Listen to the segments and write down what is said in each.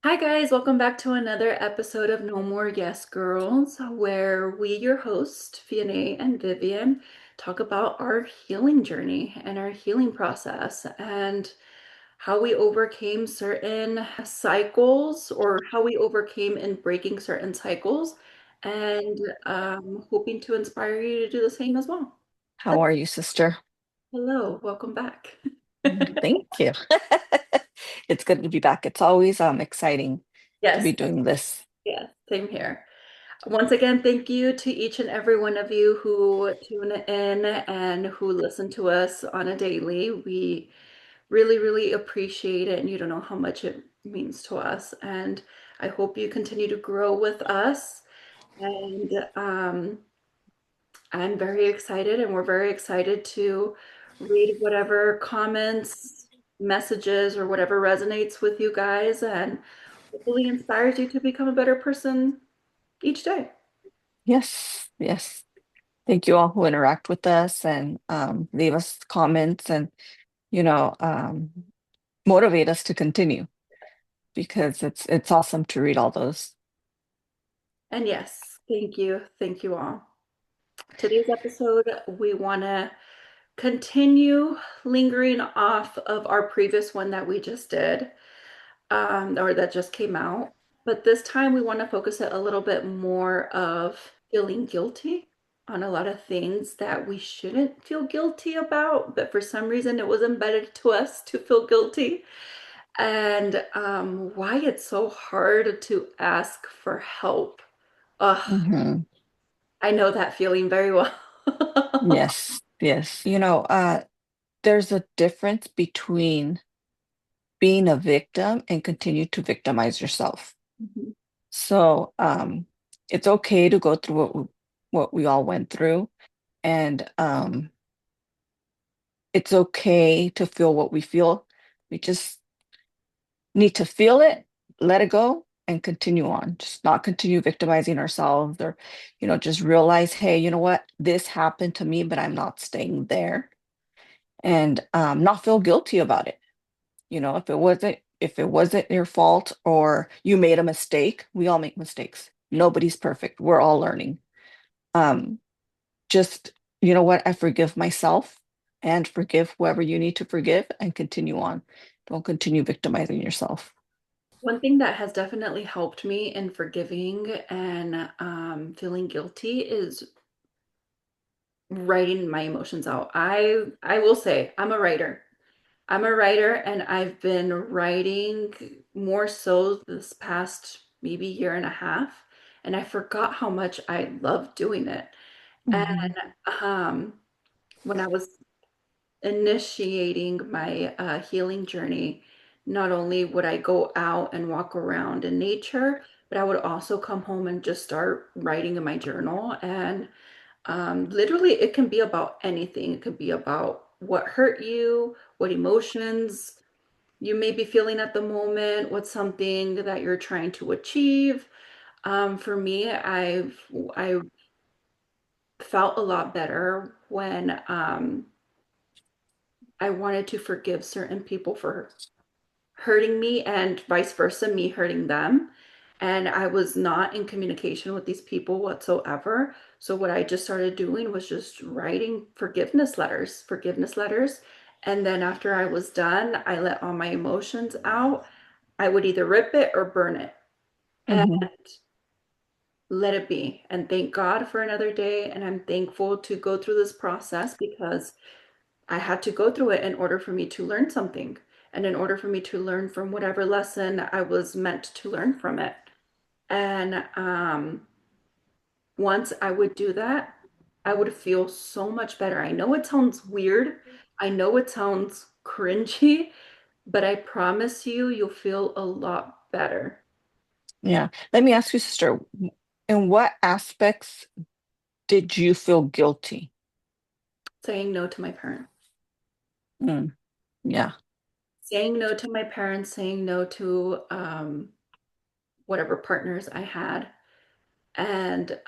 Hi, guys, welcome back to another episode of No More Yes Girls, where we, your hosts, Fiona and Vivian, talk about our healing journey and our healing process and how we overcame certain cycles or how we overcame in breaking certain cycles, and hoping to inspire you to do the same as well. How are you, sister? Hello, welcome back. Thank you. It's good to be back. It's always exciting to be Yes, doing this. yes, same here. Once again, thank you to each and every one of you who tune in and who listen to us on a daily. We really, really appreciate it, and you don't know how much it means to us. And I hope you continue to grow with us. And I'm very excited, and we're very excited to read whatever comments, messages, or whatever resonates with you guys and hopefully inspires you to become a better person each day. Yes, yes. Thank you all who interact with us and leave us comments and, you know, um, motivate us to continue because it's awesome to read all those. And yes, thank you. Thank you all. Today's episode, we want to continue lingering off of our previous one that we just did, or that just came out. But this time, we want to focus it a little bit more of feeling guilty on a lot of things that we shouldn't feel guilty about, but for some reason, it was embedded to us to feel guilty, and why it's so hard to ask for help. Ugh, Hmm. I know that feeling very well. Yes, yes. There's a difference between being a victim and continue to victimize yourself. Mhm. So, it's okay to go through what we all went through, and it's okay to feel what we feel. We just need to feel it, let it go, and continue on. Just not continue victimizing ourselves, or, just realize, hey, you know what? This happened to me, but I'm not staying there, and not feel guilty about it. If it wasn't your fault or you made a mistake, we all make mistakes. Nobody's perfect. We're all learning. Um, just, you know what? I forgive myself and forgive whoever you need to forgive and continue on. Don't continue victimizing yourself. One thing that has definitely helped me in forgiving and feeling guilty is writing my emotions out. I will say I'm a writer. I'm a writer, and I've been writing more so this past maybe year and a half, and I forgot how much I love doing it. And Mhm. um, when I was initiating my healing journey, not only would I go out and walk around in nature, but I would also come home and just start writing in my journal. And literally, it can be about anything. It could be about what hurt you, what emotions you may be feeling at the moment, what's something that you're trying to achieve. For me, I felt a lot better when I wanted to forgive certain people for hurting me and vice versa, me hurting them. And I was not in communication with these people whatsoever. So what I just started doing was just writing forgiveness letters. And then after I was done, I let all my emotions out. I would either rip it or burn it and Mhm. let it be. And thank God for another day. And I'm thankful to go through this process because I had to go through it in order for me to learn something and in order for me to learn from whatever lesson I was meant to learn from it. And once I would do that, I would feel so much better. I know it sounds weird. I know it sounds cringy, but I promise you, you'll feel a lot better. Yeah. Let me ask you, sister, in what aspects did you feel guilty? Saying no to my parents. Mm, yeah. Saying no to my parents, saying no to whatever partners I had, and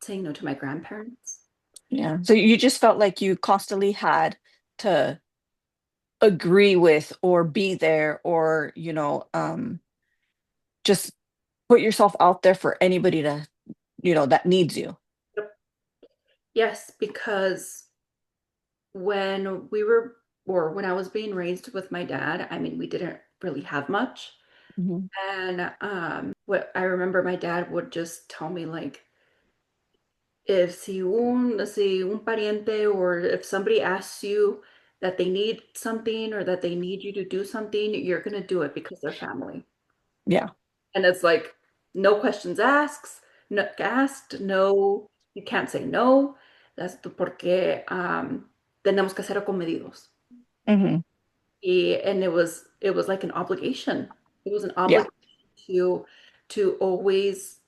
saying no to my grandparents. Yeah. So you just felt like you constantly had to agree with or be there or, just put yourself out there for anybody to, that needs you. Yep. Yes, because when we were, or when I was being raised with my dad, I mean, we didn't really have much. Hmm. And what I remember my dad would just tell me like, if si un pariente or if somebody asks you that they need something or that they need you to do something, you're gonna do it because they're family. Yeah. And it's like no questions asked, no, you can't say no. That's porque tenemos que ser acomedidos. Hmm. And it was like an obligation. It was an Yeah. obligation to always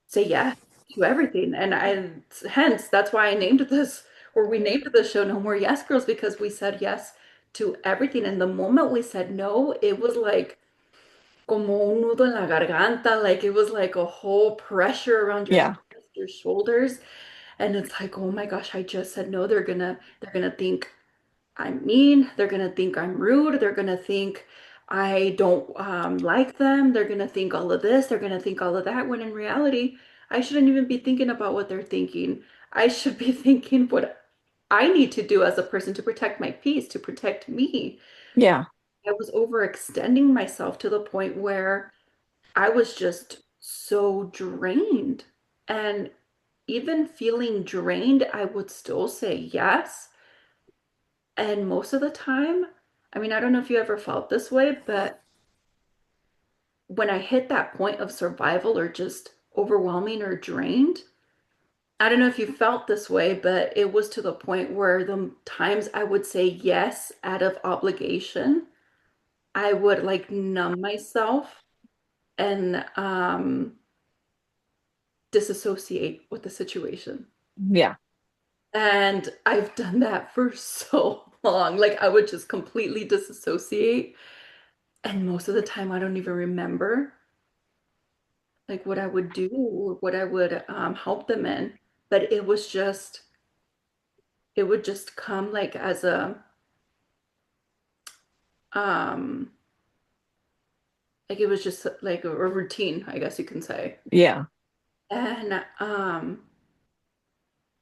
say yes to everything. And hence that's why I named this, or we named the show No More Yes Girls, because we said yes to everything. And the moment we said no, it was like como un nudo en la garganta, like it was like a whole pressure around your Yeah. chest, your shoulders. And it's like, oh my gosh, I just said no. They're gonna think I'm mean. They're gonna think I'm rude. They're gonna think I don't like them. They're gonna think all of this. They're gonna think all of that. When in reality, I shouldn't even be thinking about what they're thinking. I should be thinking what I need to do as a person to protect my peace, to protect me. Yeah. I was overextending myself to the point where I was just so drained. And even feeling drained, I would still say yes. And most of the time, I mean, I don't know if you ever felt this way, but when I hit that point of survival or just overwhelming or drained, I don't know if you felt this way, but it was to the point where the times I would say yes out of obligation, I would like numb myself and disassociate with the situation. Yeah. And I've done that for so long. Like I would just completely disassociate. And most of the time, I don't even remember like what I would do or what I would help them in. But it would just come like as um, like it was just like a routine, I guess you can say. Yeah. And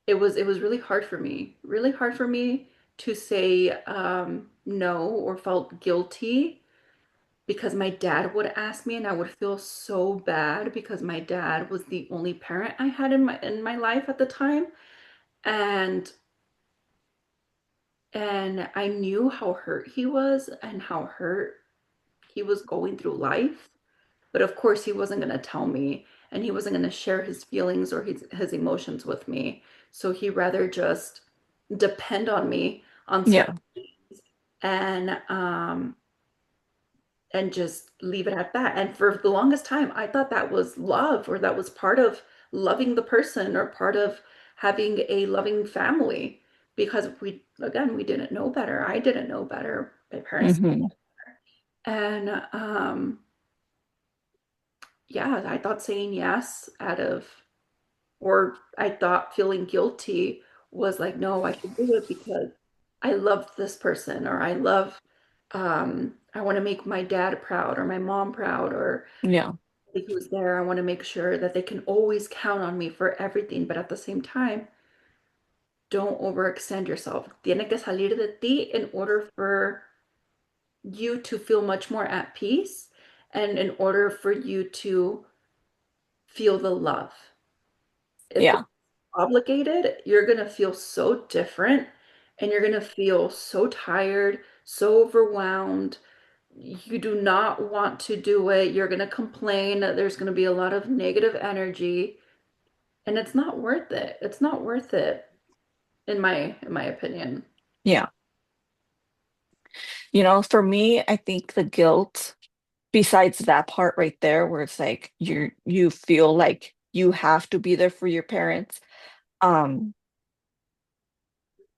it was really hard for me to say no or felt guilty because my dad would ask me and I would feel so bad because my dad was the only parent I had in my life at the time. And I knew how hurt he was and how hurt he was going through life. But of course he wasn't going to tell me and he wasn't going to share his feelings or his emotions with me. So he rather just depend on me on certain Yeah. and just leave it at that. And for the longest time, I thought that was love or that was part of loving the person or part of having a loving family because we didn't know better. I didn't know better. My parents. Hmm. And yeah, I thought saying yes out of, or I thought feeling guilty was like, no, I should do it because I love this person or I want to make my dad proud or my mom proud or Yeah. who's there. I want to make sure that they can always count on me for everything, but at the same time, don't overextend yourself. Tiene que salir de ti in order for you to feel much more at peace and in order for you to feel the love. If it's Yeah. obligated, you're going to feel so different and you're going to feel so tired, so overwhelmed. You do not want to do it. You're going to complain. There's going to be a lot of negative energy. And it's not worth it. It's not worth it in my opinion. Yeah. For me, I think the guilt, besides that part right there where it's like you feel like you have to be there for your parents. Um,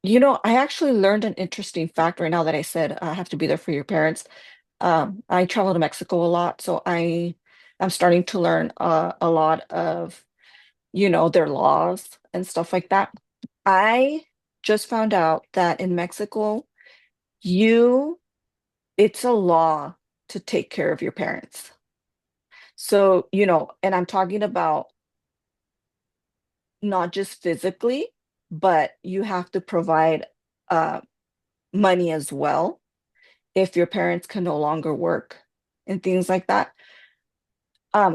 I actually learned an interesting fact right now that I said I have to be there for your parents. I travel to Mexico a lot, so I'm starting to learn a lot of, their laws and stuff like that. I just found out that in Mexico, you it's a law to take care of your parents. So, and I'm talking about not just physically, but you have to provide uh, money as well if your parents can no longer work and things like that.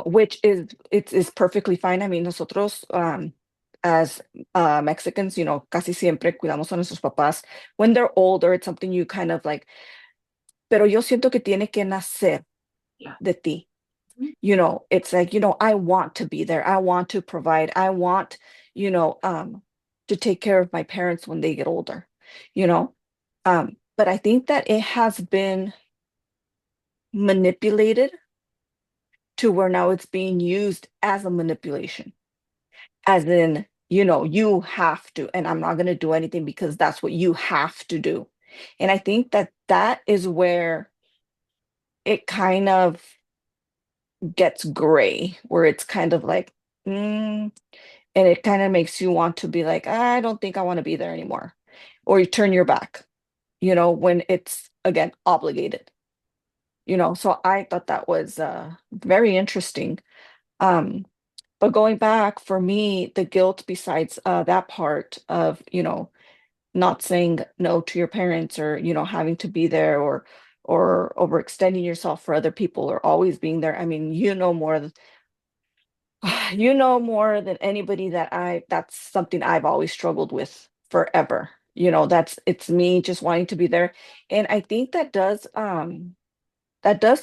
Which is perfectly fine. I mean, nosotros as Mexicans, casi siempre cuidamos a nuestros papás. When they're older, it's something you kind of like, pero yo siento que tiene que nacer Yeah. de ti. Mhm. It's like, I want to be there. I want to provide. I want, you know, um, to take care of my parents when they get older, you know. But I think that it has been manipulated to where now it's being used as a manipulation, as in, you have to, and I'm not going to do anything because that's what you have to do. And I think that that is where it kind of gets gray, where it's kind of like, mm, and it kind of makes you want to be like, I don't think I want to be there anymore. Or you turn your back, when it's again obligated, So I thought that was very interesting. Um, but going back for me, the guilt besides that part of, not saying no to your parents or, having to be there or overextending yourself for other people or always being there. I mean, you know more than anybody that's something I've always struggled with forever. It's me just wanting to be there. And I think that does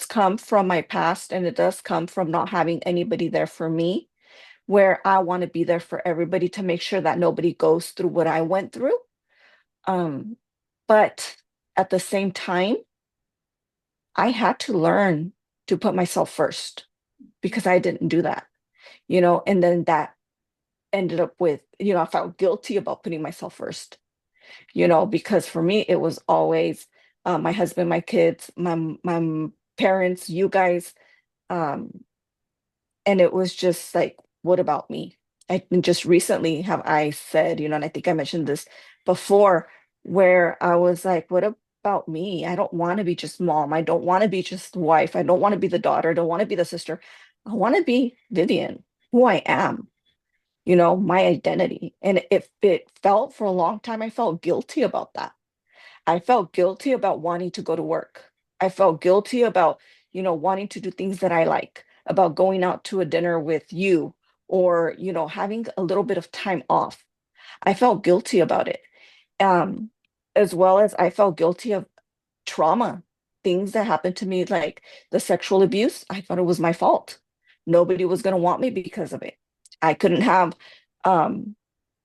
come from my past and it does come from not having anybody there for me, where I want to be there for everybody to make sure that nobody goes through what I went through. Um, but at the same time, I had to learn to put myself first because I didn't do that, and then that ended up with, I felt guilty about putting myself first, because for me, it was always my husband, my kids, my parents, you guys. Um, and it was just like, what about me? And just recently have I said, and I think I mentioned this before, where I was like, what about me? I don't want to be just mom. I don't want to be just wife. I don't want to be the daughter. I don't want to be the sister. I want to be Vivian, who I am, my identity. And if it felt for a long time, I felt guilty about that. I felt guilty about wanting to go to work. I felt guilty about, wanting to do things that I like, about going out to a dinner with you or, having a little bit of time off. I felt guilty about it. Um, as well as I felt guilty of trauma, things that happened to me, like the sexual abuse. I thought it was my fault. Nobody was going to want me because of it. I couldn't have um,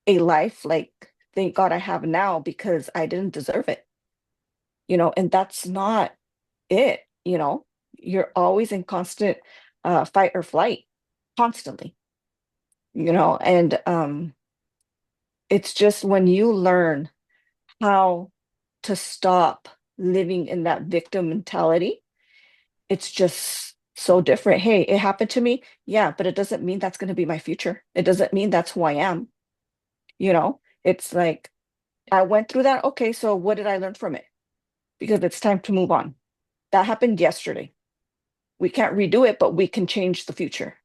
a life like, thank God I have now because I didn't deserve it, and that's not it, you're always in constant fight or flight, constantly, and it's just when you learn how to stop living in that victim mentality, it's just so different. Hey, it happened to me. Yeah, but it doesn't mean that's going to be my future. It doesn't mean that's who I am. It's like I went through that. Okay, so what did I learn from it? Because it's time to move on. That happened yesterday. We can't redo it, but we can change the future,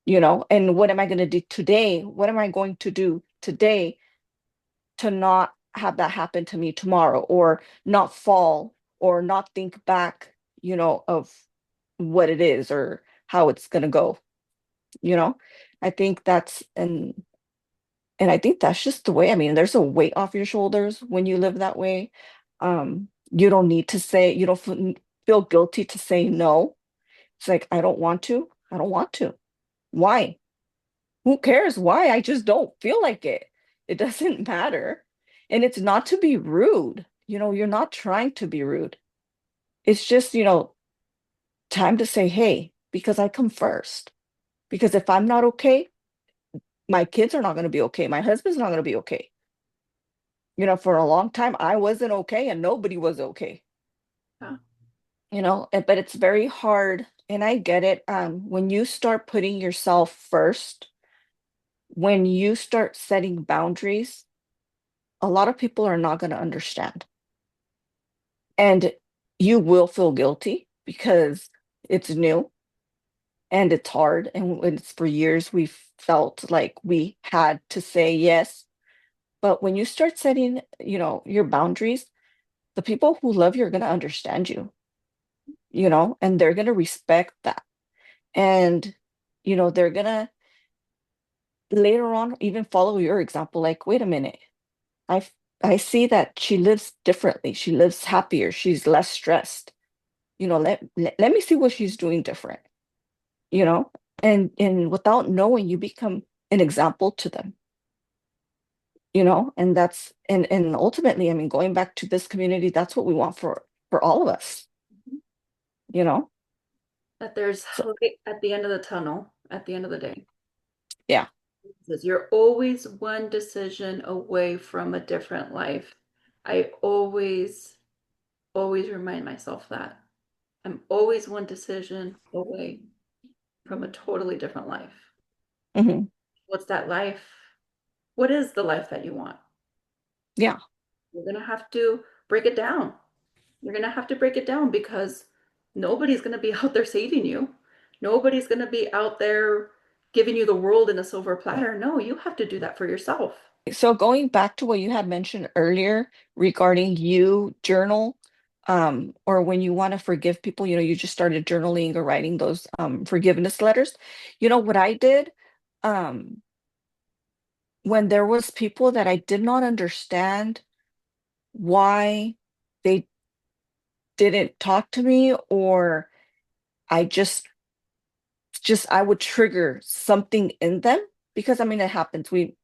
And what am I going to do today? What am I going to do today to not have that happen to me tomorrow or not fall or not think back, of what it is or how it's going to go, you know? I think and I think that's just the way. I mean, there's a weight off your shoulders when you live that way. You don't need to say, you don't feel guilty to say no. It's like, I don't want to. I don't want to. Why? Who cares why? I just don't feel like it. It doesn't matter. And it's not to be rude. You're not trying to be rude. It's just, time to say, hey, because I come first. Because if I'm not okay, my kids are not going to be okay. My husband's not going to be okay. For a long time, I wasn't okay and nobody was okay, Yeah. but it's very hard. And I get it. When you start putting yourself first, when you start setting boundaries, a lot of people are not going to understand. And you will feel guilty because it's new. and it's hard. And it's for years we felt like we had to say yes. But when you start setting, your boundaries, the people who love you are going to understand you, and they're going to respect that. And, they're going to later on even follow your example. Like, wait a minute, I, I see that she lives differently. She lives happier. She's less stressed. Let me see what she's doing different, you know, and without knowing, you become an example to them, and and ultimately, I mean, going back to this community, that's what we want for all of us, you know. That there's So light at the end of the tunnel at the end of the day. yeah. Because you're always one decision away from a different life. I always remind myself that. I'm always one decision away from a totally different life. Hmm. What's that life? What is the life that you want? Yeah. You're going to have to break it down. You're going to have to break it down because nobody's going to be out there saving you. Nobody's going to be out there giving you the world in a silver platter. No, you have to do that for yourself. So going back to what you had mentioned earlier regarding you journal, or when you want to forgive people, you just started journaling or writing those forgiveness letters. You know what I did? Um, when there was people that I did not understand why they didn't talk to me, or I just I would trigger something in them, because I mean it happens. We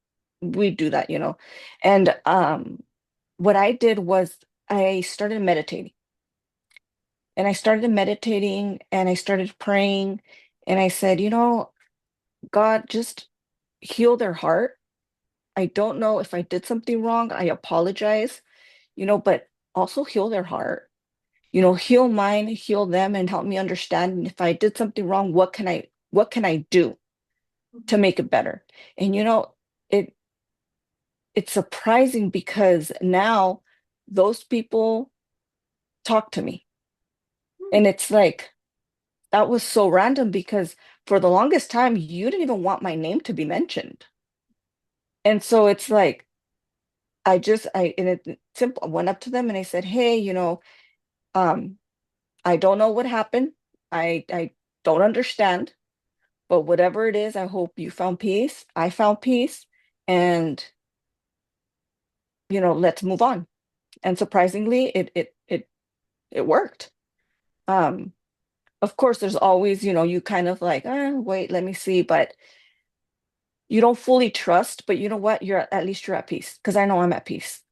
do that, And what I did was I started meditating. And I started meditating and I started praying, and I said, God, just heal their heart. I don't know if I did something wrong. I apologize, but also heal their heart. Heal mine, heal them, and help me understand. And if I did something wrong, what can I do to make it better? And it it's surprising because now those people talk to me. And it's like that was so random because for the longest time you didn't even want my name to be mentioned. And so it's like I and it simple I went up to them and I said, "Hey, um I don't know what happened. I don't understand, but whatever it is, I hope you found peace. I found peace, and let's move on." And surprisingly, it worked. Um, of course, there's always, you kind of like, wait, let me see, but you don't fully trust, but you know what? At least you're at peace, because I know I'm at peace,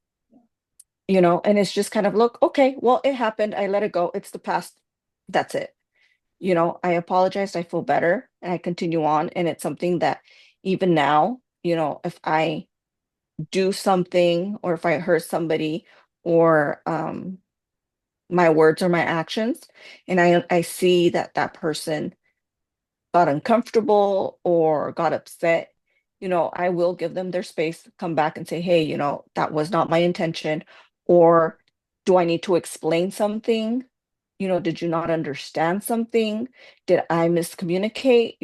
and it's just kind of look, okay, well, it happened. I let it go. It's the past. That's it. I apologized. I feel better and I continue on. And it's something that even now, if I do something or if I hurt somebody, or my words or my actions, and I see that that person got uncomfortable or got upset, I will give them their space, come back and say, hey, that was not my intention. Or do I need to explain something? Did you not understand something? Did I miscommunicate?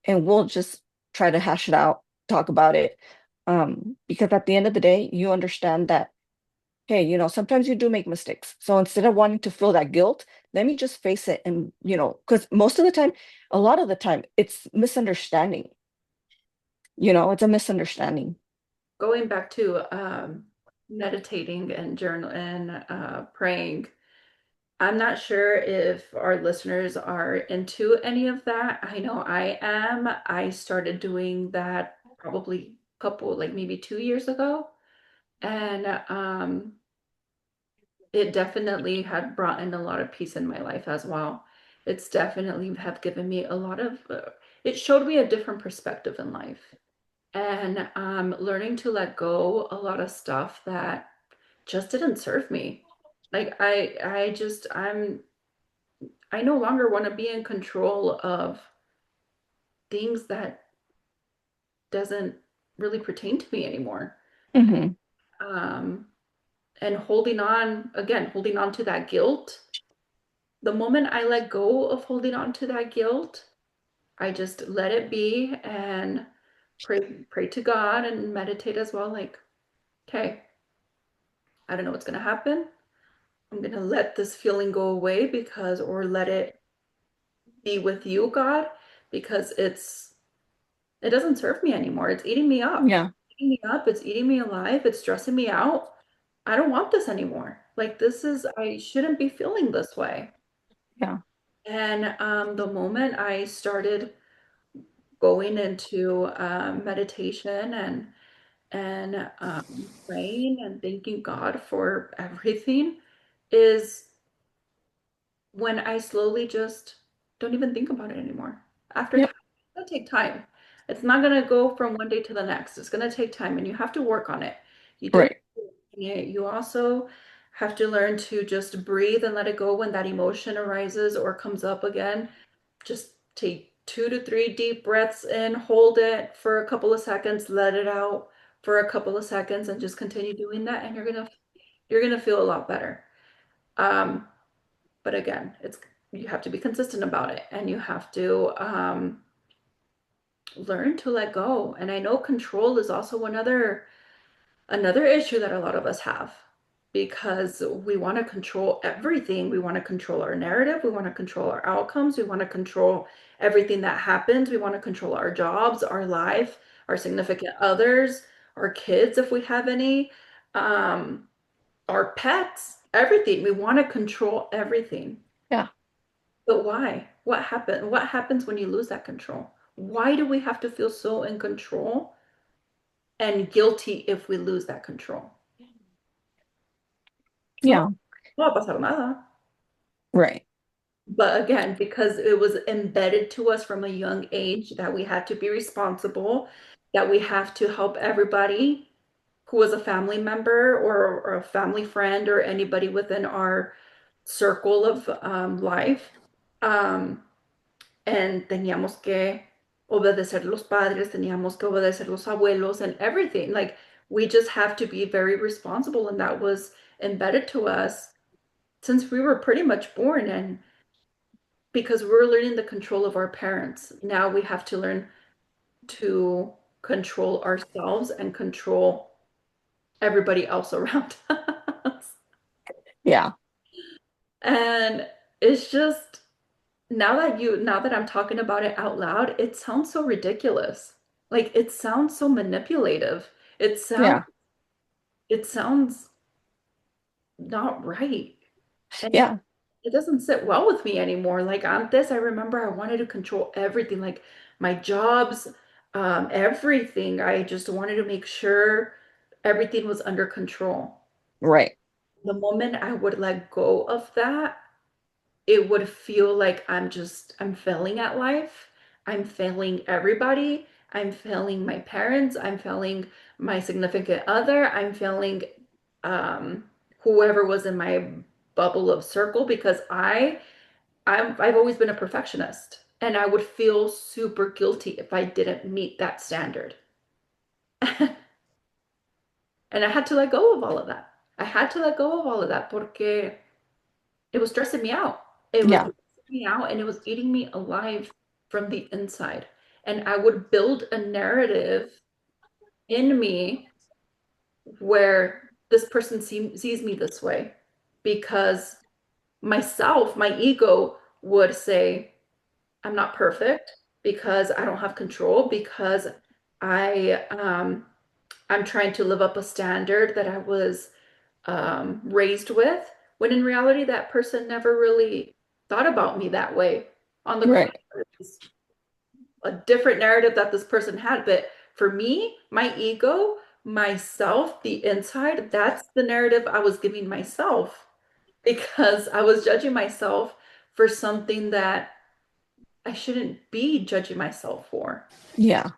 And we'll just try to hash it out, talk about it. Because at the end of the day, you understand that, hey, sometimes you do make mistakes. So instead of wanting to feel that guilt, let me just face it. And, because most of the time, a lot of the time, it's misunderstanding. It's a misunderstanding. Going back to meditating and journal and praying, I'm not sure if our listeners are into any of that. I know I am. I started doing that probably a couple, like maybe 2 years ago. And it definitely had brought in a lot of peace in my life as well. It's definitely have given me a lot of, it showed me a different perspective in life. And learning to let go a lot of stuff that just didn't serve me. Like I no longer want to be in control of things that doesn't really pertain to me anymore. Hmm. Um, and holding on to that guilt. The moment I let go of holding on to that guilt, I just let it be and pray to God and meditate as well. Like, okay, I don't know what's gonna happen. I'm gonna let this feeling go away because, or let it be with you, God, because it doesn't serve me anymore. It's eating me up. Yeah. Eating me up, it's eating me alive, it's stressing me out. I don't want this anymore. Like this is, I shouldn't be feeling this way. Yeah. And the moment I started going into meditation and praying and thanking God for everything is when I slowly just don't even think about it anymore. After time, Yep. it's gonna take time. It's not gonna go from one day to the next. It's gonna take time, and you have to work on it. You do. Right. You also have to learn to just breathe and let it go when that emotion arises or comes up again. Just take 2 to 3 deep breaths in, hold it for a couple of seconds, let it out for a couple of seconds, and just continue doing that, and you're gonna feel a lot better. Um, but again, it's you have to be consistent about it, and you have to learn to let go. And I know control is also another issue that a lot of us have because we want to control everything. We want to control our narrative. We want to control our outcomes. We want to control everything that happens. We want to control our jobs, our life, our significant others, our kids, if we have any, um, our pets, everything. We want to control everything. Yeah. But why? What happened? What happens when you lose that control? Why do we have to feel so in control and guilty if we lose that control? No, Yeah. no va a pasar nada. Right. But again, because it was embedded to us from a young age that we had to be responsible, that we have to help everybody who was a family member or a family friend or anybody within our circle of life. Um, and teníamos que obedecer los padres, teníamos que obedecer los abuelos and everything. Like we just have to be very responsible, and that was embedded to us since we were pretty much born. And because we're learning the control of our parents, now we have to learn to control ourselves and control everybody else around us. Yeah. And it's just now that I'm talking about it out loud, it sounds so ridiculous. Like it sounds so manipulative. It sounds Yeah. it sounds not right. And Yeah. it doesn't sit well with me anymore. Like on this, I remember I wanted to control everything, like my jobs, everything. I just wanted to make sure everything was under control. Right. The moment I would let go of that, it would feel like I'm failing at life. I'm failing everybody. I'm failing my parents. I'm failing my significant other. I'm failing um, whoever was in my bubble of circle because I've always been a perfectionist and I would feel super guilty if I didn't meet that standard. And I had to let go of all of that. I had to let go of all of that porque it was stressing me out. It was Yeah. stressing me out and it was eating me alive from the inside. And I would build a narrative in me where this person sees me this way because myself, my ego would say, I'm not perfect because I don't have control because I I'm trying to live up a standard that I was raised with, when in reality, that person never really thought about me that way. On the Right. contrary, it's a different narrative that this person had. But for me, my ego, myself, the inside, that's the narrative I was giving myself because I was judging myself for something that I shouldn't be judging myself for. Yeah.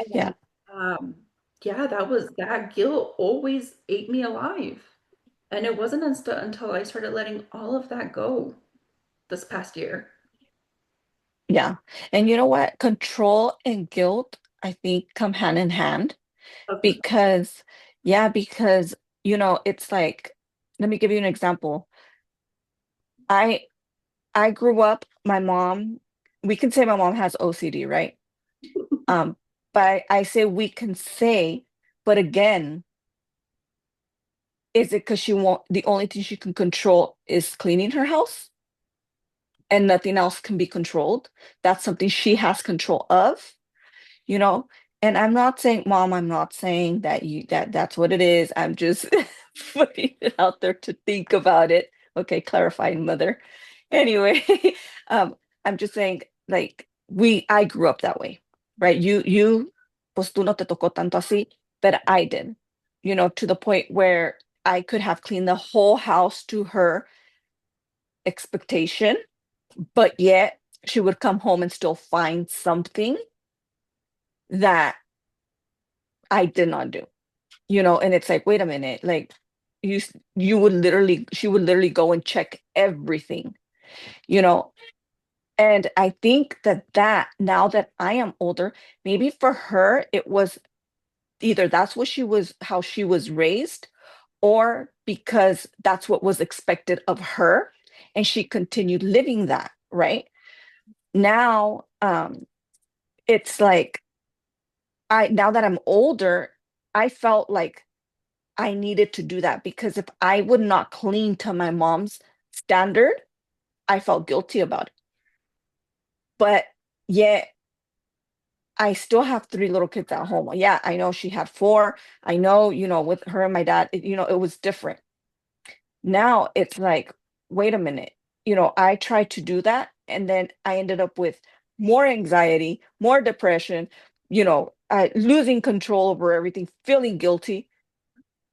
Yeah. And yeah, that guilt always ate me alive. And it wasn't until I started letting all of that go this past year. Yeah. And you know what? Control and guilt, I think, come hand in hand Okay. because, yeah, because, it's like, let me give you an example. I I grew up, my mom. we can say my mom has OCD, right? Um, but I say we can say, but again, is it because she won't, the only thing she can control is cleaning her house and nothing else can be controlled? That's something she has control of, you know? And I'm not saying, Mom, I'm not saying that that's what it is. I'm just putting it out there to think about it. Okay, clarifying, mother. Anyway, um, I'm just saying, like, I grew up that way, right? Pues tú no te tocó tanto así, but I did, to the point where I could have cleaned the whole house to her expectation, but yet she would come home and still find something that I did not do, and it's like, wait a minute, like she would literally go and check everything, you know. And I think that now that I am older, maybe for her it was either that's how she was raised, or because that's what was expected of her, and she continued living that, right? Now, it's like now that I'm older, I felt like I needed to do that because if I would not clean to my mom's standard, I felt guilty about it. But yet I still have three little kids at home. Yeah, I know she had four. I know, with her and my dad, it was different. Now it's like, wait a minute. I tried to do that and then I ended up with more anxiety, more depression, losing control over everything, feeling guilty,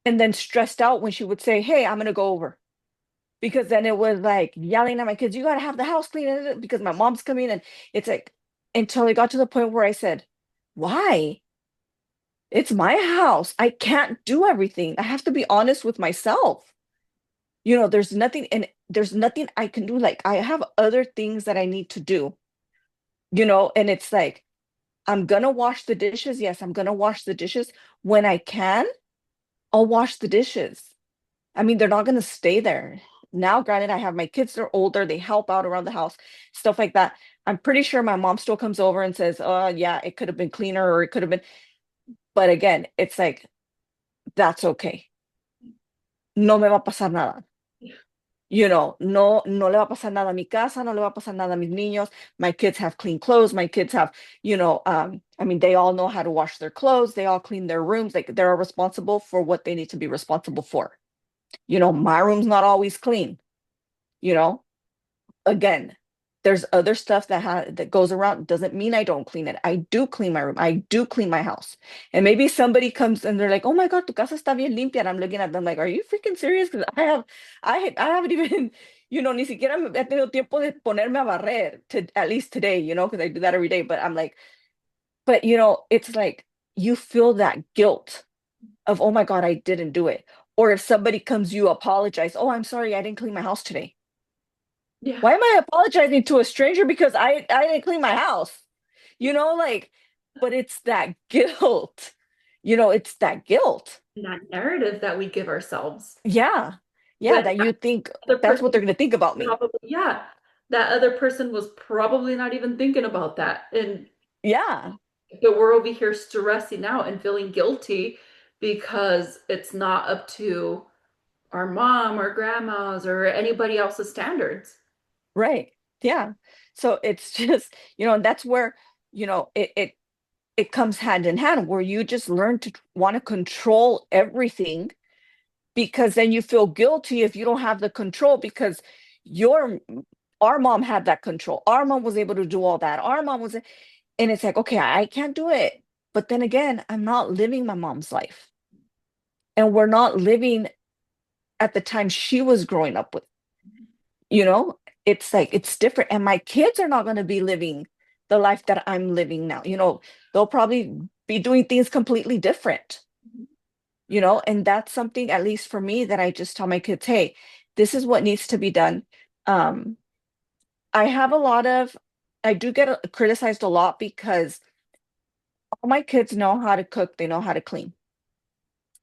and then stressed out when she would say, "Hey, I'm gonna go over." Because then it was like yelling at my kids, "You gotta have the house clean," because my mom's coming, and it's like until it got to the point where I said, "Why? It's my house. I can't do everything. I have to be honest with myself. There's nothing I can do. Like I have other things that I need to do, and it's like I'm gonna wash the dishes. Yes, I'm gonna wash the dishes when I can. I'll wash the dishes. I mean, they're not going to stay there. Now, granted, I have my kids, they're older, they help out around the house, stuff like that. I'm pretty sure my mom still comes over and says, "Oh, yeah, it could have been cleaner or it could have been." But again, it's like, that's okay. No me va a pasar nada. No, no le va a pasar nada a mi casa, no le va a pasar nada a mis niños. My kids have clean clothes. My kids have, I mean, they all know how to wash their clothes. They all clean their rooms. Like they're responsible for what they need to be responsible for. My room's not always clean, you know again, there's other stuff that goes around. Doesn't mean I don't clean it. I do clean my room. I do clean my house. And maybe somebody comes and they're like, "Oh my God, tu casa está bien limpia." And I'm looking at them like, "Are you freaking serious?" Because I haven't even, ni siquiera he tenido tiempo de ponerme a barrer to at least today, because I do that every day. But I'm like, but it's like you feel that guilt of, oh my God, I didn't do it. Or if somebody comes, you apologize. "Oh, I'm sorry, I didn't clean my house today." Yeah. Why am I apologizing to a stranger because I didn't clean my house? Like, but it's that guilt. It's that guilt. And that narrative that we give ourselves Yeah. Yeah, when that that you think other that's what they're person going to think about me. probably, yeah, that other person was probably not even thinking about that. And Yeah. but we're over here stressing out and feeling guilty because it's not up to our mom or grandma's or anybody else's standards. Right. Yeah. So it's just, and that's where, it comes hand in hand where you just learn to want to control everything because then you feel guilty if you don't have the control because your our mom had that control. Our mom was able to do all that. Our mom was, and it's like, okay, I can't do it. But then again, I'm not living my mom's life. And we're not living at the time she was growing up with, you know? It's like it's different. And my kids are not going to be living the life that I'm living now. They'll probably be doing things completely different, and that's something, at least for me, that I just tell my kids, hey, this is what needs to be done. Um, I have a lot of, I do get criticized a lot because all my kids know how to cook, they know how to clean.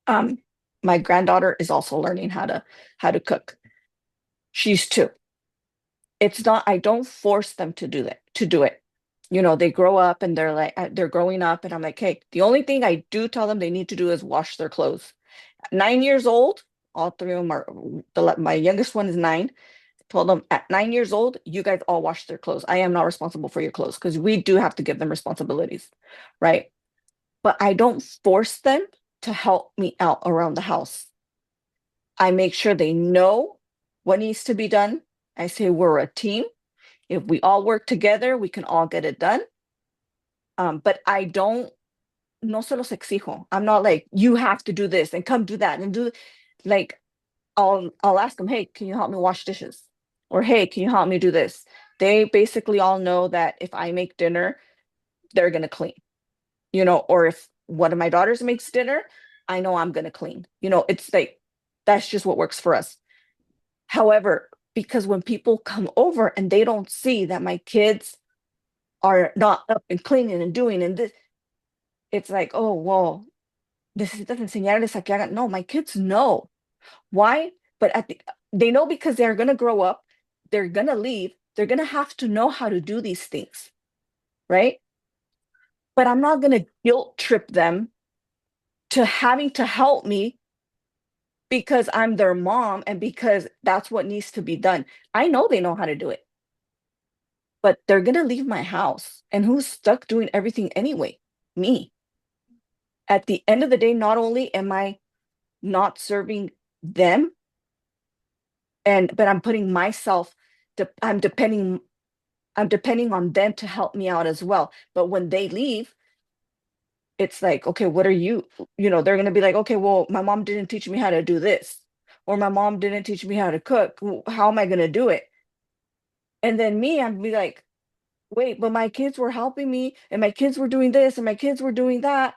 Um, my granddaughter is also learning how to cook. She's two. It's not, I don't force them to do that. to do it. They grow up and they're growing up, and I'm like, hey, the only thing I do tell them they need to do is wash their clothes. 9 years old, all three of them are, my youngest one is 9. Told them at 9 years old, you guys all wash their clothes. I am not responsible for your clothes because we do have to give them responsibilities, right? But I don't force them to help me out around the house. I make sure they know what needs to be done. I say we're a team. If we all work together, we can all get it done. But I don't, no se los exijo. I'm not like, you have to do this and come do that and do like I'll ask them, hey, can you help me wash dishes? Or hey, can you help me do this? They basically all know that if I make dinner, they're gonna clean, or if one of my daughters makes dinner, I know I'm gonna clean. It's like that's just what works for us. However, because when people come over and they don't see that my kids are not up and cleaning and doing and this, it's like, oh, well, necesitas enseñarles a que hagan. No, my kids know. Why? But they know because they're going to grow up, they're going to leave, they're going to have to know how to do these things, right? But I'm not going to guilt trip them to having to help me because I'm their mom and because that's what needs to be done. I know they know how to do it, but they're going to leave my house. And who's stuck doing everything anyway? Me. At the end of the day, not only am I not serving them, but I'm putting myself, I'm depending on them to help me out as well. But when they leave, it's like, okay, what are you? They're going to be like, okay, well, my mom didn't teach me how to do this, or my mom didn't teach me how to cook. How am I going to do it? And then me, I'd be like, wait, but my kids were helping me, and my kids were doing this, and my kids were doing that.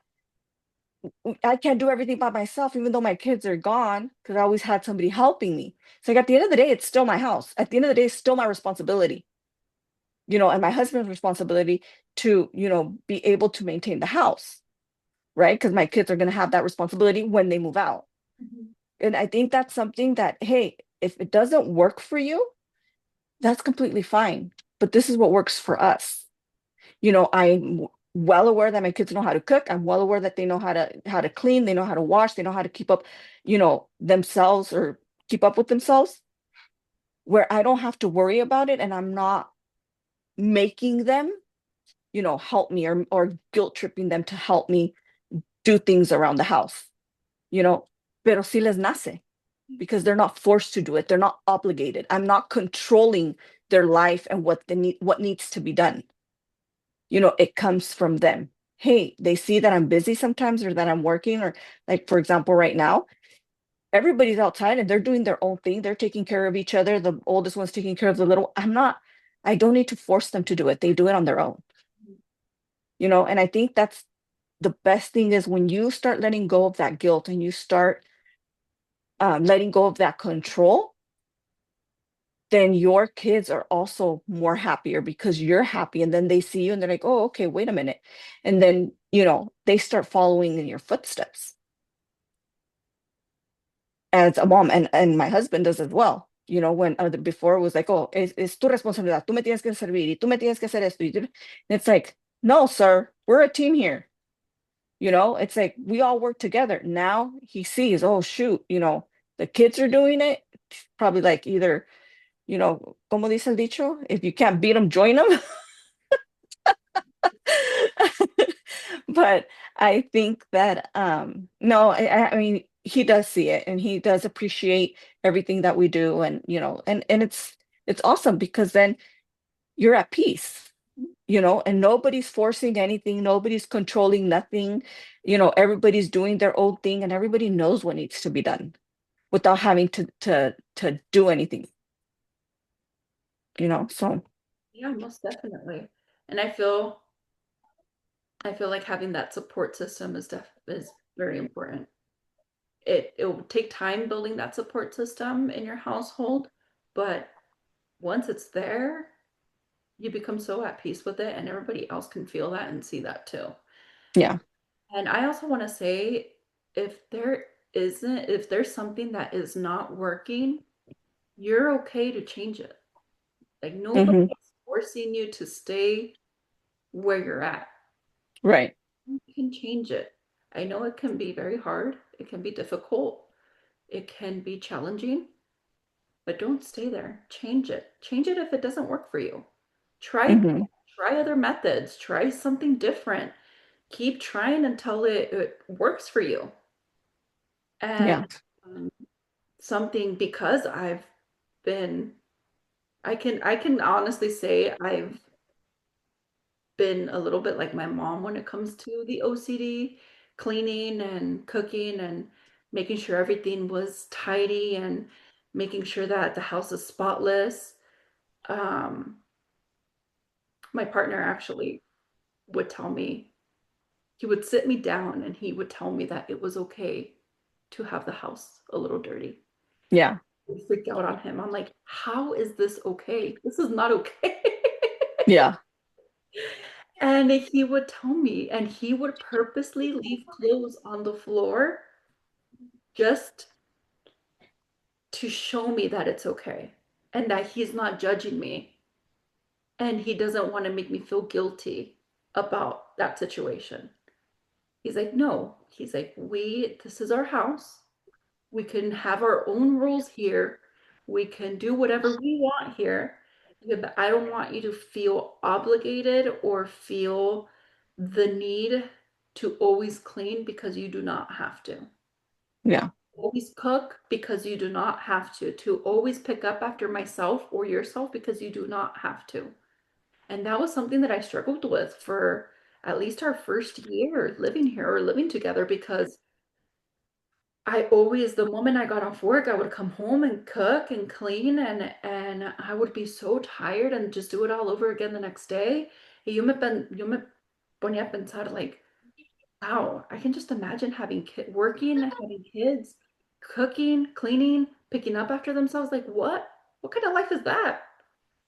I can't do everything by myself, even though my kids are gone, because I always had somebody helping me. So like at the end of the day, it's still my house. At the end of the day, it's still my responsibility, and my husband's responsibility to, be able to maintain the house, right? Because my kids are going to have that responsibility when they move out. Mhm. And I think that's something that, hey, if it doesn't work for you, that's completely fine. But this is what works for us. I'm well aware that my kids know how to cook. I'm well aware that they know how to clean, they know how to wash, they know how to keep up, themselves or keep up with themselves, where I don't have to worry about it and I'm not making them, help me or guilt tripping them to help me do things around the house, you know, pero si les nace because they're not forced to do it. They're not obligated. I'm not controlling their life and what needs to be done. It comes from them. Hey, they see that I'm busy sometimes or that I'm working, or like, for example, right now, everybody's outside and they're doing their own thing. They're taking care of each other. The oldest one's taking care of the little. I don't need to force them to do it. They do it on their own, and I think that's the best thing is when you start letting go of that guilt and you start letting go of that control, then your kids are also more happier because you're happy. And then they see you and they're like, oh, okay, wait a minute. And then, they start following in your footsteps as a mom. And my husband does as well. When before it was like, oh, es tu responsabilidad. Tú me tienes que servir y tú me tienes que hacer esto. And it's like, no, sir, we're a team here. It's like we all work together. Now he sees, oh, shoot, the kids are doing it. Probably like either, como dice el dicho, if you can't beat them, join them. But I think that no, I mean he does see it and he does appreciate everything that we do, and and it's awesome because then you're at peace, and nobody's forcing anything, nobody's controlling nothing, everybody's doing their own thing and everybody knows what needs to be done without having to do anything, so Yeah, most definitely. And I feel like having that support system is very important. It will take time building that support system in your household, but once it's there, you become so at peace with it, and everybody else can feel that and see that too. yeah. And I also want to say if there's something that is not working, you're okay to change it. Like nobody Hmm. is forcing you to stay where you're at. Right. You can change it. I know it can be very hard, it can be difficult, it can be challenging, but don't stay there. Change it. Change it if it doesn't work for you. Try Hmm. try other methods, try something different. Keep trying until it works for you. And Yeah. um, something because been I can honestly say I've been a little bit like my mom when it comes to the OCD, cleaning and cooking and making sure everything was tidy and making sure that the house is spotless. Um, my partner actually would tell me, he would sit me down and he would tell me that it was okay to have the house a little dirty. Yeah. I freaked out on him. I'm like, how is this okay? This is not okay. Yeah. And he would tell me, and he would purposely leave clothes on the floor just to show me that it's okay and that he's not judging me and he doesn't want to make me feel guilty about that situation. He's like, no, he's like, this is our house. We can have our own rules here. We can do whatever we want here. Yeah, but I don't want you to feel obligated or feel the need to always clean because you do not have to. Yeah. Always cook because you do not have to always pick up after myself or yourself because you do not have to. And that was something that I struggled with for at least our first year living here or living together because I always, the moment I got off work, I would come home and cook and clean and I would be so tired and just do it all over again the next day. Y yo me ponía a pensar like, wow, I can just imagine having working, having kids, cooking, cleaning, picking up after themselves. Like what? What kind of life is that?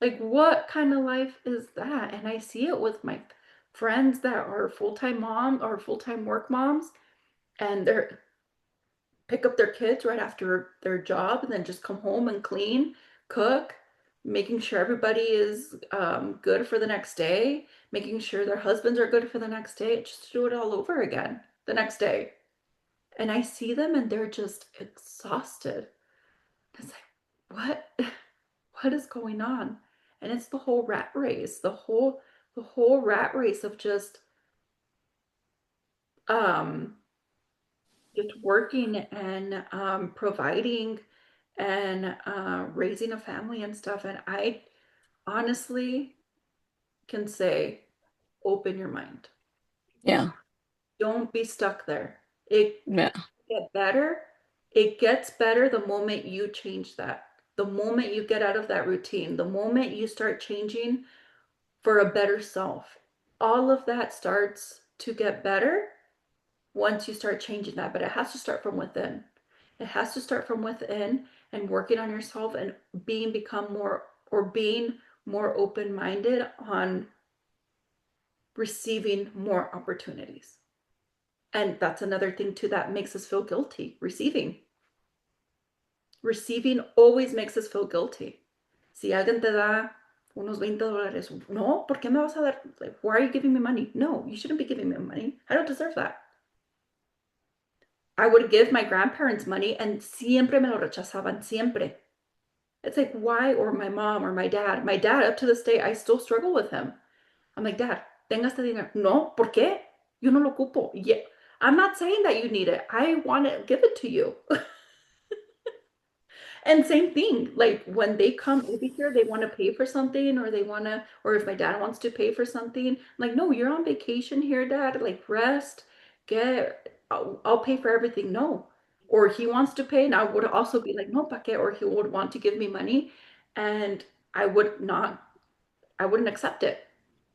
Like what kind of life is that? And I see it with my friends that are full-time mom or full-time work moms and they're pick up their kids right after their job and then just come home and clean, cook, making sure everybody is good for the next day, making sure their husbands are good for the next day, just to do it all over again the next day. And I see them and they're just exhausted. It's like, what? What is going on? And it's the whole rat race, the whole rat race of um just working and providing and raising a family and stuff. And I honestly can say, open your mind. Yeah. Don't be stuck there. It Yeah. get better. It gets better the moment you change that. The moment you get out of that routine, the moment you start changing for a better self. All of that starts to get better once you start changing that, but it has to start from within. It has to start from within and working on yourself and being more open-minded on receiving more opportunities. And that's another thing too that makes us feel guilty. Receiving always makes us feel guilty. Si alguien te da unos $20, no, ¿por qué me vas a dar? Like, why are you giving me money? No, you shouldn't be giving me money. I don't deserve that. I would give my grandparents money and siempre me lo rechazaban, siempre. It's like, why? Or my mom or my dad. My dad, up to this day, I still struggle with him. I'm like, Dad, tenga este dinero. No, ¿por qué? Yo no lo ocupo. Yeah. I'm not saying that you need it. I want to give it to you. And same thing, like when they come over here, they want to pay for something or they want to, or if my dad wants to pay for something, I'm like, no, you're on vacation here, Dad. Like, rest, I'll pay for everything. No. Or he wants to pay, and I would also be like, no, pa qué? Or he would want to give me money, and I would not, I wouldn't accept it.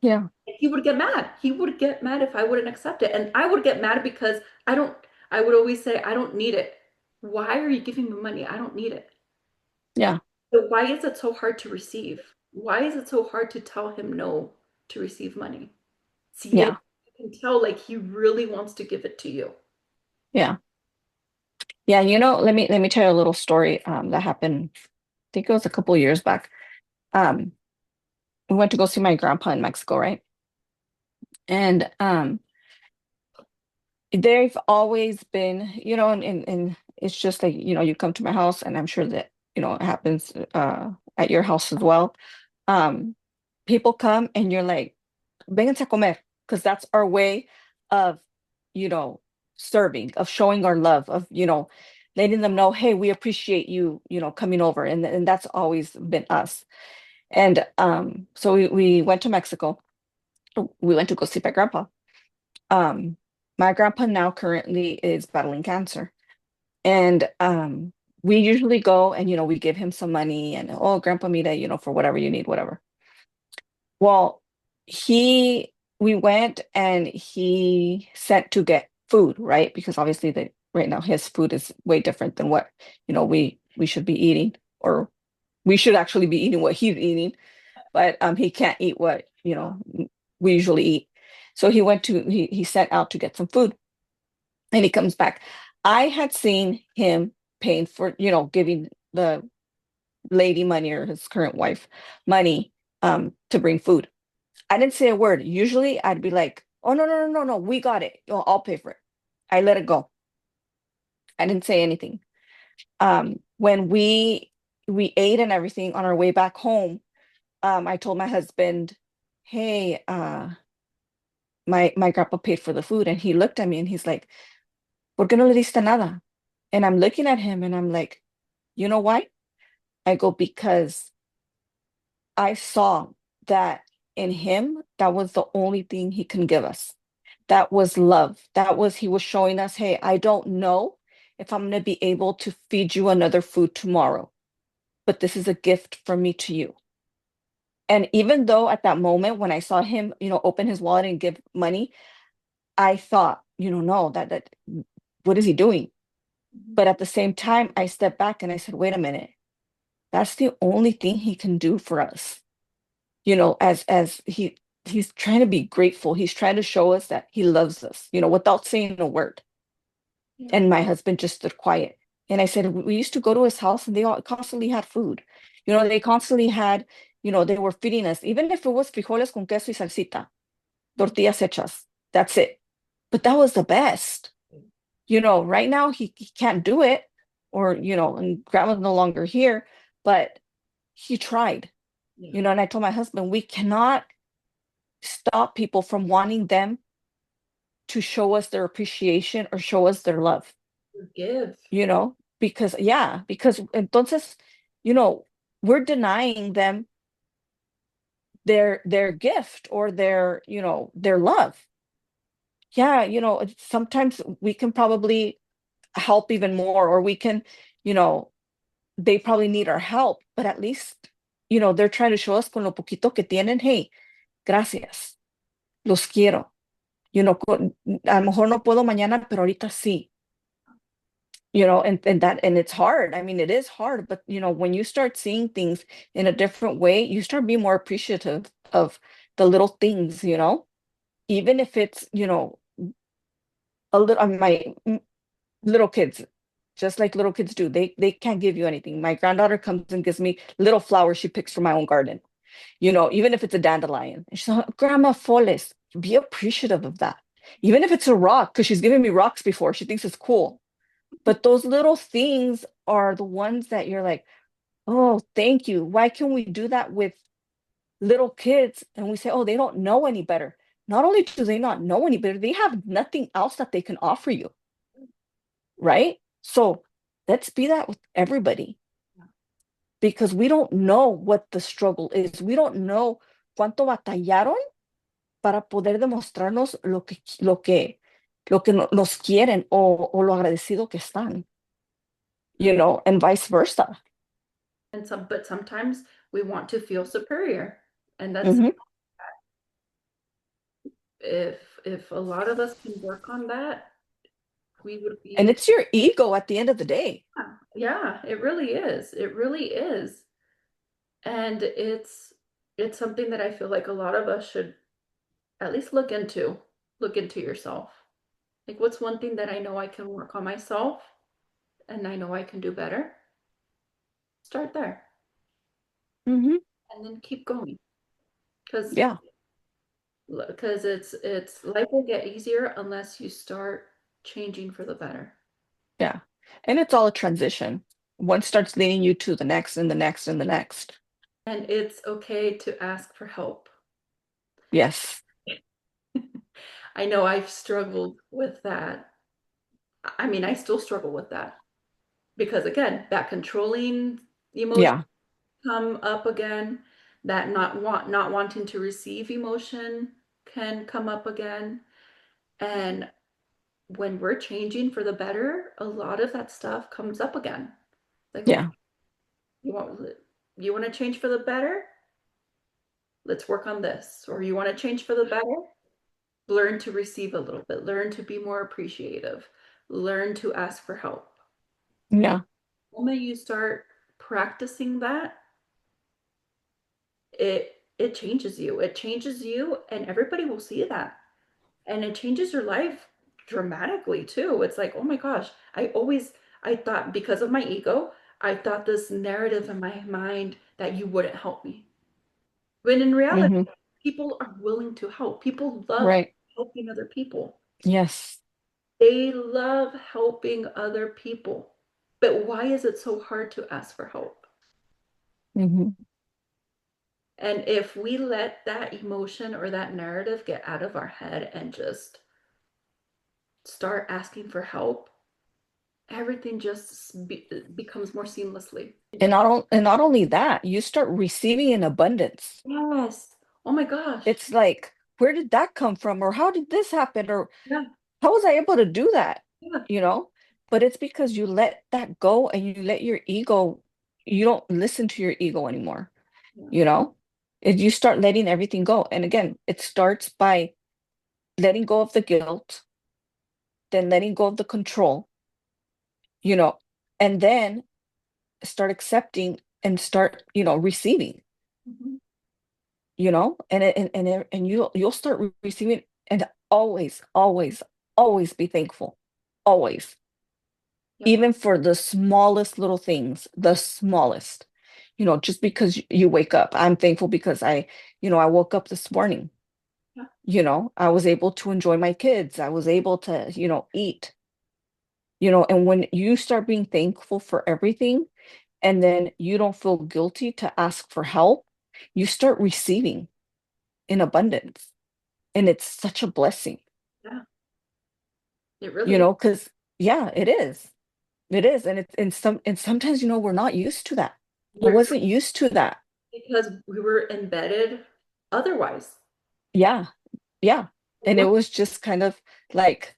Yeah. He would get mad. He would get mad if I wouldn't accept it. And I would get mad because I would always say, I don't need it. Why are you giving me money? I don't need it. Yeah. So why is it so hard to receive? Why is it so hard to tell him no to receive money? See, and Yeah. you can tell like he really wants to give it to you. Yeah. Yeah. Let me tell you a little story that happened. I think it was a couple years back. Um, we went to go see my grandpa in Mexico, right? And they've always been, and it's just like, you come to my house and I'm sure that, it happens at your house as well. Um, People come and you're like, vénganse a comer, because that's our way of, you know, serving, of showing our love, of, letting them know, hey, we appreciate you, coming over. And that's always been us. And so we went to Mexico. We went to go see my grandpa. Um, my grandpa now currently is battling cancer. And we usually go and, we give him some money and, oh, Grandpa Mita, for whatever you need, whatever. Well, we went and he sent to get food, right? Because obviously right now his food is way different than what, we should be eating, or we should actually be eating what he's eating, but he can't eat what, we usually eat. So he sent out to get some food and he comes back. I had seen him paying for, giving the lady money, or his current wife money, to bring food. I didn't say a word. Usually I'd be like, oh, no, no, no, no, no, we got it. I'll pay for it. I let it go. I didn't say anything. When we ate and everything on our way back home, I told my husband, hey, my grandpa paid for the food. And he looked at me and he's like, ¿Por qué no le diste nada? And I'm looking at him and I'm like, you know why? I go, because I saw that in him, that was the only thing he can give us. That was love. He was showing us, hey, I don't know if I'm going to be able to feed you another food tomorrow, but this is a gift from me to you. And even though at that moment when I saw him, open his wallet and give money, I thought, no, that what is he doing? Mhm. But at the same time, I stepped back and I said, wait a minute, that's the only thing he can do for us. As he's trying to be grateful. He's trying to show us that he loves us, without saying a word. Yeah. And my husband just stood quiet. And I said, we used to go to his house and they all constantly had food. They constantly had, they were feeding us, even if it was frijoles con queso y salsita, tortillas hechas. That's it. But that was the best. Right now he can't do it, or, and grandma's no longer here, but he tried, Yeah. and I told my husband, we cannot stop people from wanting them to show us their appreciation or show us their love, Forgive. because yeah, because entonces, you know, we're denying them their gift or their love. Yeah, sometimes we can probably help even more, or we can, you know, they probably need our help, but at least, they're trying to show us con lo poquito que tienen, hey, gracias, los quiero. A lo mejor no puedo mañana, pero ahorita sí. And it's hard. I mean, it is hard, but when you start seeing things in a different way, you start being more appreciative of the little things, even if it's, a little, little kids, just like little kids do, they can't give you anything. My granddaughter comes and gives me little flowers she picks from my own garden, even if it's a dandelion. And she's like, Grandma Foles, be appreciative of that. Even if it's a rock, because she's given me rocks before, she thinks it's cool. But those little things are the ones that you're like, oh, thank you. Why can't we do that with little kids? And we say, oh, they don't know any better. Not only do they not know any better, they have nothing else that they can offer you, right? So let's be that with everybody, because we don't know what the struggle is. We don't know cuánto batallaron para poder demostrarnos lo que nos quieren, o lo agradecido que están, and vice versa. But sometimes we want to feel superior. And that's Mhm. if a lot of us can work on that, we would And be, it's your ego at the end of the day. yeah, it really is. It really is. And it's something that I feel like a lot of us should at least look into. Look into yourself. Like, what's one thing that I know I can work on myself and I know I can do better? Start there Mhm. and then keep going. Because Yeah. it's life will get easier unless you start changing for the better. Yeah. And it's all a transition. One starts leading you to the next and the next and the next. And it's okay to ask for help. Yes. I know I've struggled with that. I mean, I still struggle with that because again, that controlling emotion Yeah. come up again, that not wanting to receive emotion can come up again. And when we're changing for the better, a lot of that stuff comes up again. Like, okay, Yeah. you want you want to change for the better? Let's work on this. Or you want to change for the better? Learn to receive a little bit, learn to be more appreciative, learn to ask for help. And Yeah. the moment you start practicing that, it changes you. It changes you, and everybody will see that. And it changes your life dramatically too. It's like, oh my gosh, I thought because of my ego, I thought this narrative in my mind that you wouldn't help me. When in reality, Hmm. people are willing to help. People love Right. helping other people. Yes. They love helping other people. But why is it so hard to ask for help? Hmm. And if we let that emotion or that narrative get out of our head and just start asking for help, everything just becomes more seamlessly. And not only that, you start receiving in abundance. Yes. Oh my gosh. It's like, where did that come from? Or how did this happen? Or Yeah. how was I able to do that? Yeah. You know? But it's because you let that go and you let your ego, you don't listen to your ego anymore, Yeah. you know? You start letting everything go. And again, it starts by letting go of the guilt, then letting go of the control, you know, and then start accepting and start, receiving, Mhm. and you'll start receiving and always, always, always be thankful. Always. Yep. Even for the smallest little things, the smallest. Just because you wake up. I'm thankful because I woke up this morning. Yeah. I was able to enjoy my kids. I was able to, eat. And when you start being thankful for everything, and then you don't feel guilty to ask for help, you start receiving in abundance. And it's such a blessing, Yeah. It really is. because yeah, it is. It is. And sometimes, we're not used to that. I We're, wasn't used to that. because we were embedded otherwise. Yeah, yeah. And it What? was just kind of like,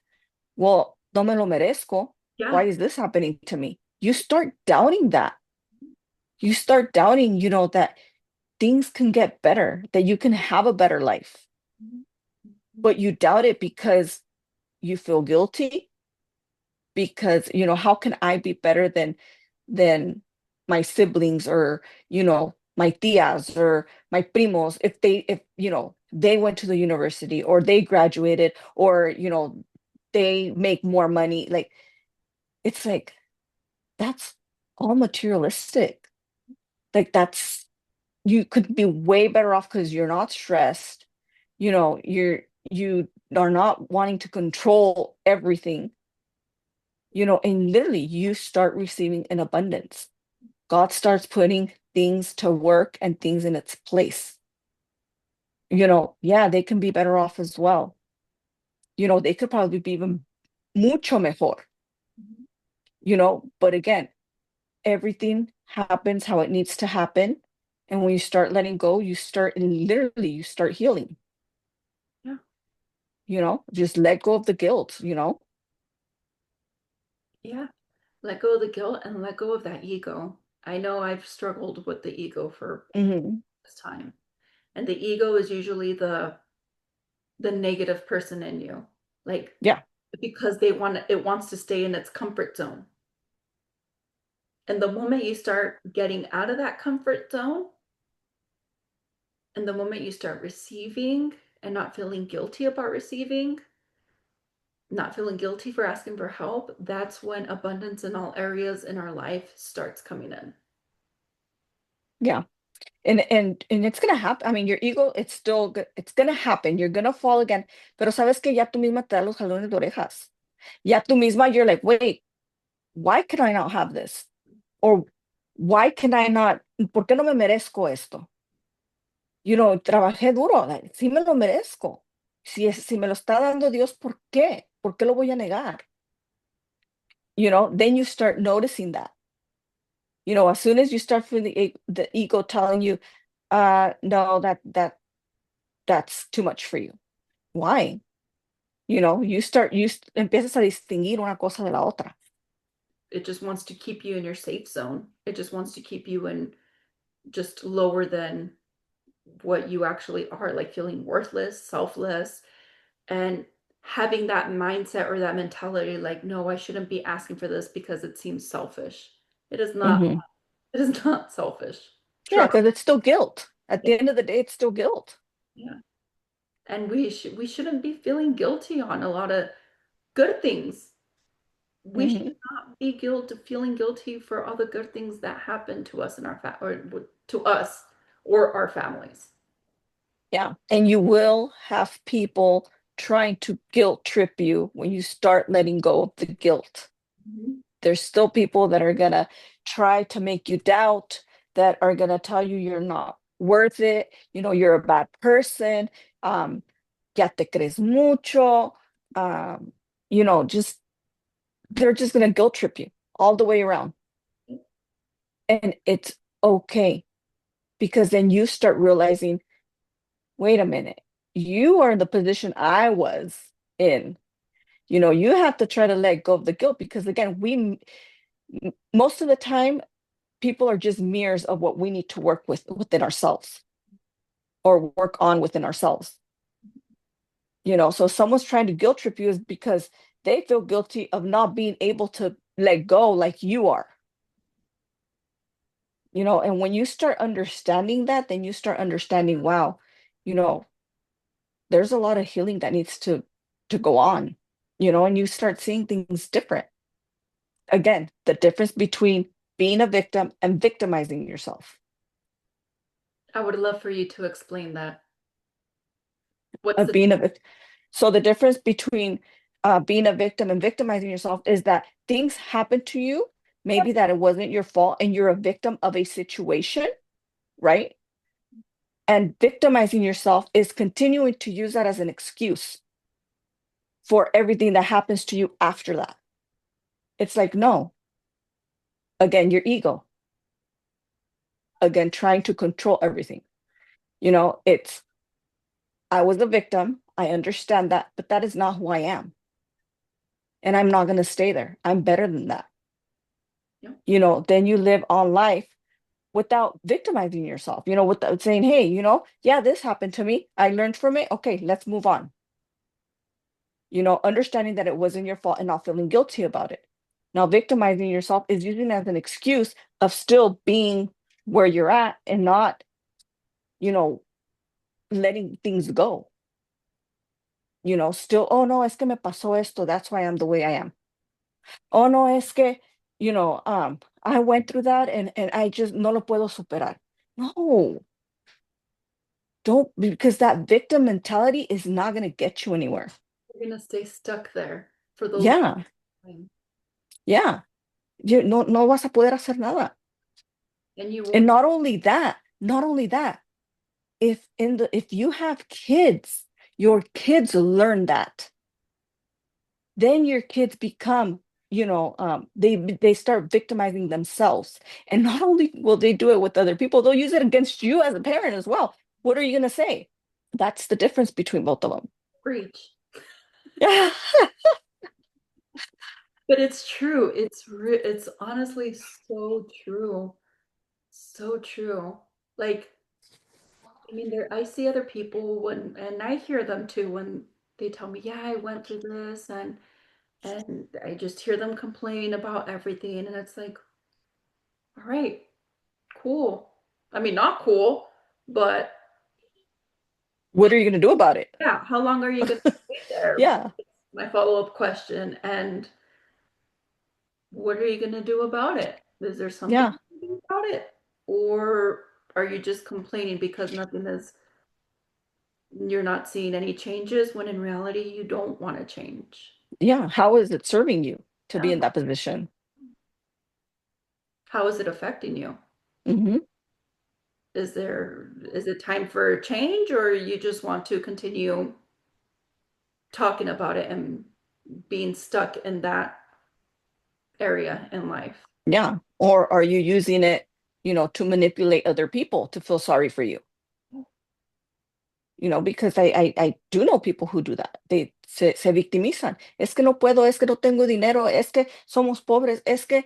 well, no me lo merezco. Why Yeah. is this happening to me? You start doubting that. You start doubting, that things can get better, that you can have a better life, Mhm. but you doubt it because you feel guilty, because, how can I be better than my siblings, or, my tias or my primos, if they went to the university, or they graduated, or, they make more money. Like, it's like, that's all materialistic. Like, you could be way better off because you're not stressed. You are not wanting to control everything, and literally you start receiving in abundance. God starts putting things to work and things in its place. Yeah, they can be better off as well. They could probably be even mucho mejor, Mhm. but again, everything happens how it needs to happen. And when you start letting go, you start healing, Yeah. just let go of the guilt, Yeah. Let go of the guilt and let go of that ego. I know I've struggled with the ego for Hmm. this time. And the ego is usually the negative person in you. Like Yeah, because it wants to stay in its comfort zone. And the moment you start getting out of that comfort zone, and the moment you start receiving and not feeling guilty about receiving, not feeling guilty for asking for help, that's when abundance in all areas in our life starts coming in. yeah. And it's gonna happen. I mean, your ego, it's gonna happen. You're gonna fall again. Pero sabes que ya tú misma te das los jalones de orejas. Ya tú misma, you're like, wait, why can I not have this? Or why can I not? ¿Por qué no me merezco esto? Trabajé duro, like, sí me lo merezco. Si me lo está dando Dios, ¿por qué? ¿Por qué lo voy a negar? Then you start noticing that. As soon as you start feeling the ego telling you, no, that's too much for you. Why? Empiezas a distinguir una cosa de la otra. It just wants to keep you in your safe zone. It just wants to keep you in just lower than what you actually are, like feeling worthless, selfless, and having that mindset or that mentality like, no, I shouldn't be asking for this because it seems selfish. It is not, Hmm. it is not selfish. Yeah, Trust. because it's still guilt. At the end of the day, it's still guilt. Yeah. And we shouldn't be feeling guilty on a lot of good things. We should Hmm. not be feeling guilty for all the good things that happen to us in our to us or our families. Yeah. And you will have people trying to guilt trip you when you start letting go of the guilt. Mhm. There's still people that are going to try to make you doubt, that are going to tell you you're not worth it, you're a bad person, um, ya te crees mucho, um, just they're just going to guilt trip you all the way around. And it's okay, because then you start realizing, wait a minute, you are in the position I was in. You have to try to let go of the guilt, because again, most of the time, people are just mirrors of what we need to work with within ourselves, or work on within ourselves. So someone's trying to guilt trip you is because they feel guilty of not being able to let go like you are. And when you start understanding that, then you start understanding, wow, you know there's a lot of healing that needs to go on. And you start seeing things different. Again, the difference between being a victim and victimizing yourself. I would love for you to explain that. What's Of the being a vic- so the difference between being a victim and victimizing yourself is that things happen to you, maybe that it wasn't your fault, and you're a victim of a situation, right? And victimizing yourself is continuing to use that as an excuse for everything that happens to you after that. It's like, no, again, your ego, again, trying to control everything. It's, I was a victim. I understand that, but that is not who I am. And I'm not going to stay there. I'm better than that. yeah, Then you live on life without victimizing yourself, without saying, hey, yeah, this happened to me. I learned from it. Okay, let's move on. Understanding that it wasn't your fault and not feeling guilty about it. Now, victimizing yourself is using it as an excuse of still being where you're at and not, you know, letting things go. Still, oh no, es que me pasó esto. That's why I'm the way I am. Oh no, es que, I went through that and I just no lo puedo superar. No, don't, because that victim mentality is not going to get you anywhere. you're gonna stay stuck there for the long Yeah, time, yeah. No vas a poder hacer nada. and you And won't. not only that, if you have kids, your kids learn that. Then your kids become, they start victimizing themselves. And not only will they do it with other people, they'll use it against you as a parent as well. What are you going to say? That's the difference between both of them. Preach. Yeah. But it's true. It's honestly so true. So true. Like, I mean, I see other people and I hear them too when they tell me, yeah, I went through this and I just hear them complain about everything. And it's like, all right, cool. I mean, not cool, but What are you going to do about it? yeah, how long are you going to stay there? Yeah. My follow-up question. And what are you going to do about it? Is there something Yeah. you can do about it? Or are you just complaining because you're not seeing any changes when in reality you don't want to change? Yeah, how is it serving you to be Yeah. in that position? How is it affecting you? Hmm. Is it time for a change, or you just want to continue talking about it and being stuck in that area in life? Yeah. Or are you using it, to manipulate other people to feel sorry for you? Because I do know people who do that. They se victimizan. Es que no puedo, es que no tengo dinero, es que somos pobres, es que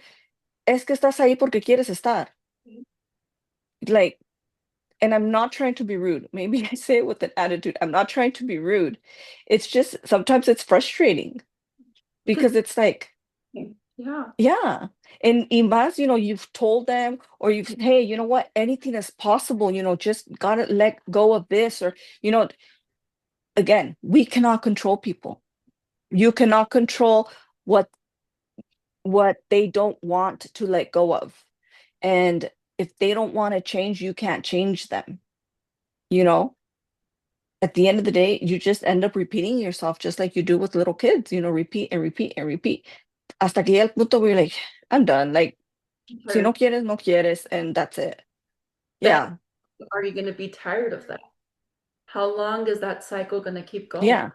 estás ahí porque quieres estar. Like, and I'm not trying to be rude. Maybe I say it with an attitude. I'm not trying to be rude. It's just sometimes it's frustrating Because because it's like, yeah, yeah. And más, you've told them or hey, you know what? Anything is possible, just gotta let go of this. Or, again, we cannot control people. You cannot control what they don't want to let go of. And if they don't want to change, you can't change them. You know, at the end of the day, you just end up repeating yourself just like you do with little kids, repeat and repeat and repeat. Hasta que llega el punto where you're like, I'm done. Like, I'm si tired. no quieres, no quieres, and that's it. But Yeah. are you going to be tired of that? How long is that cycle going to keep going? Yeah.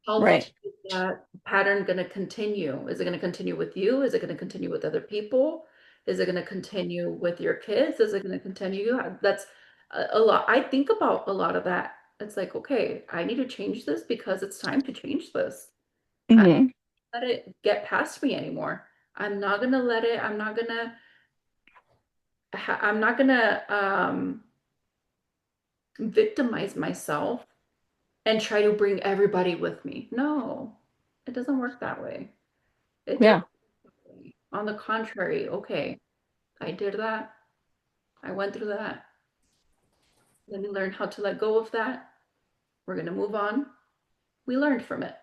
How long Right. is that pattern going to continue? Is it going to continue with you? Is it going to continue with other people? Is it going to continue with your kids? Is it going to continue? That's a lot. I think about a lot of that. It's like, okay, I need to change this because it's time to change this. I Hmm. don't let it get past me anymore. I'm not going to let it, I'm not going to victimize myself and try to bring everybody with me. No, it doesn't work that way. It doesn't. Yeah. On the contrary, okay, I did that. I went through that. Let me learn how to let go of that. We're going to move on. We learned from it.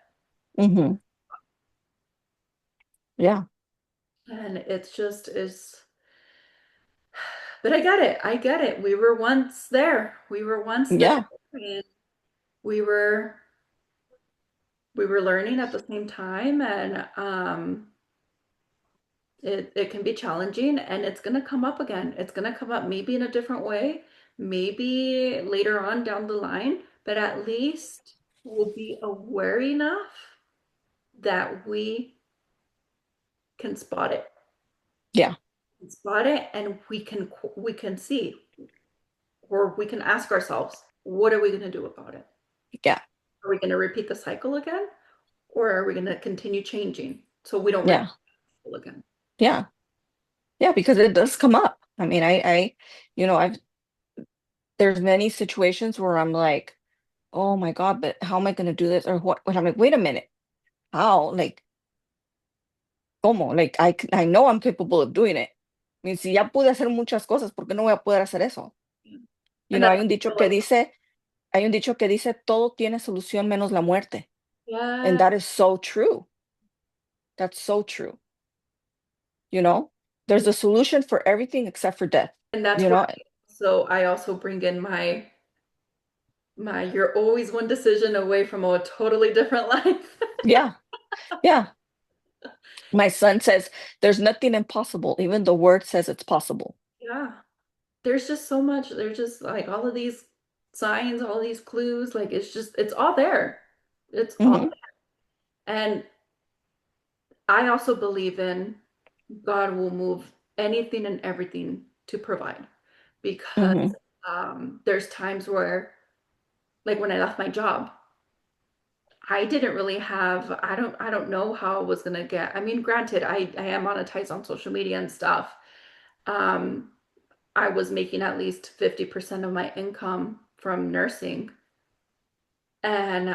Hmm. Yeah. And it's just is, but I get it. I get it. We were once there. We were once there. Yeah. And we were we were learning at the same time, and it can be challenging, and it's going to come up again. It's going to come up maybe in a different way, maybe later on down the line, but at least we'll be aware enough that we can spot it. Yeah. Spot it, and we can see, or we can ask ourselves, what are we going to do about it? Yeah. Are we going to repeat the cycle again, or are we going to continue changing so we don't repeat Yeah. the cycle again? Yeah. Yeah. Because it does come up. I mean, I've, there's many situations where I'm like, oh my God, but how am I going to do this? Or what? I'm like, wait a minute. How? Like, ¿cómo? Like, I know I'm capable of doing it. I mean, si ya pude hacer muchas cosas, ¿por qué no voy a poder hacer eso? And that's like, Hay un dicho que dice, todo tiene solución menos la muerte. And yeah, that is so true. That's so true. You know, there's a solution for everything except for death. and that's You where know, I also bring in my you're always one decision away from a totally different life. yeah, yeah. My son says there's nothing impossible. Even the word says it's possible. Yeah. There's just so much. There's just like all of these signs, all these clues. Like it's all there. It's all, Hmm. and I also believe in God will move anything and everything to provide because Hmm. there's times where, like when I left my job, I didn't really have, I don't know how I was gonna get. I mean, granted, I am monetized on social media and stuff. Um, I was making at least 50% of my income from nursing. And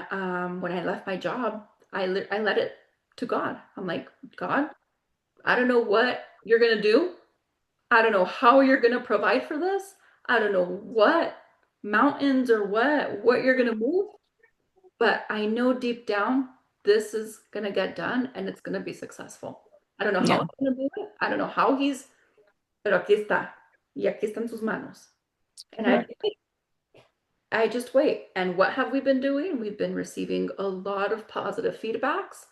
when I left my job, I let it to God. I'm like, God, I don't know what you're gonna do. I don't know how you're gonna provide for this. I don't know what mountains or what you're gonna move, but I know deep down this is gonna get done and it's gonna be successful. I don't know how Yeah. it's gonna do it. I don't know how pero aquí está. Y aquí están sus manos. And Correct. I just wait. And what have we been doing? We've been receiving a lot of positive feedbacks.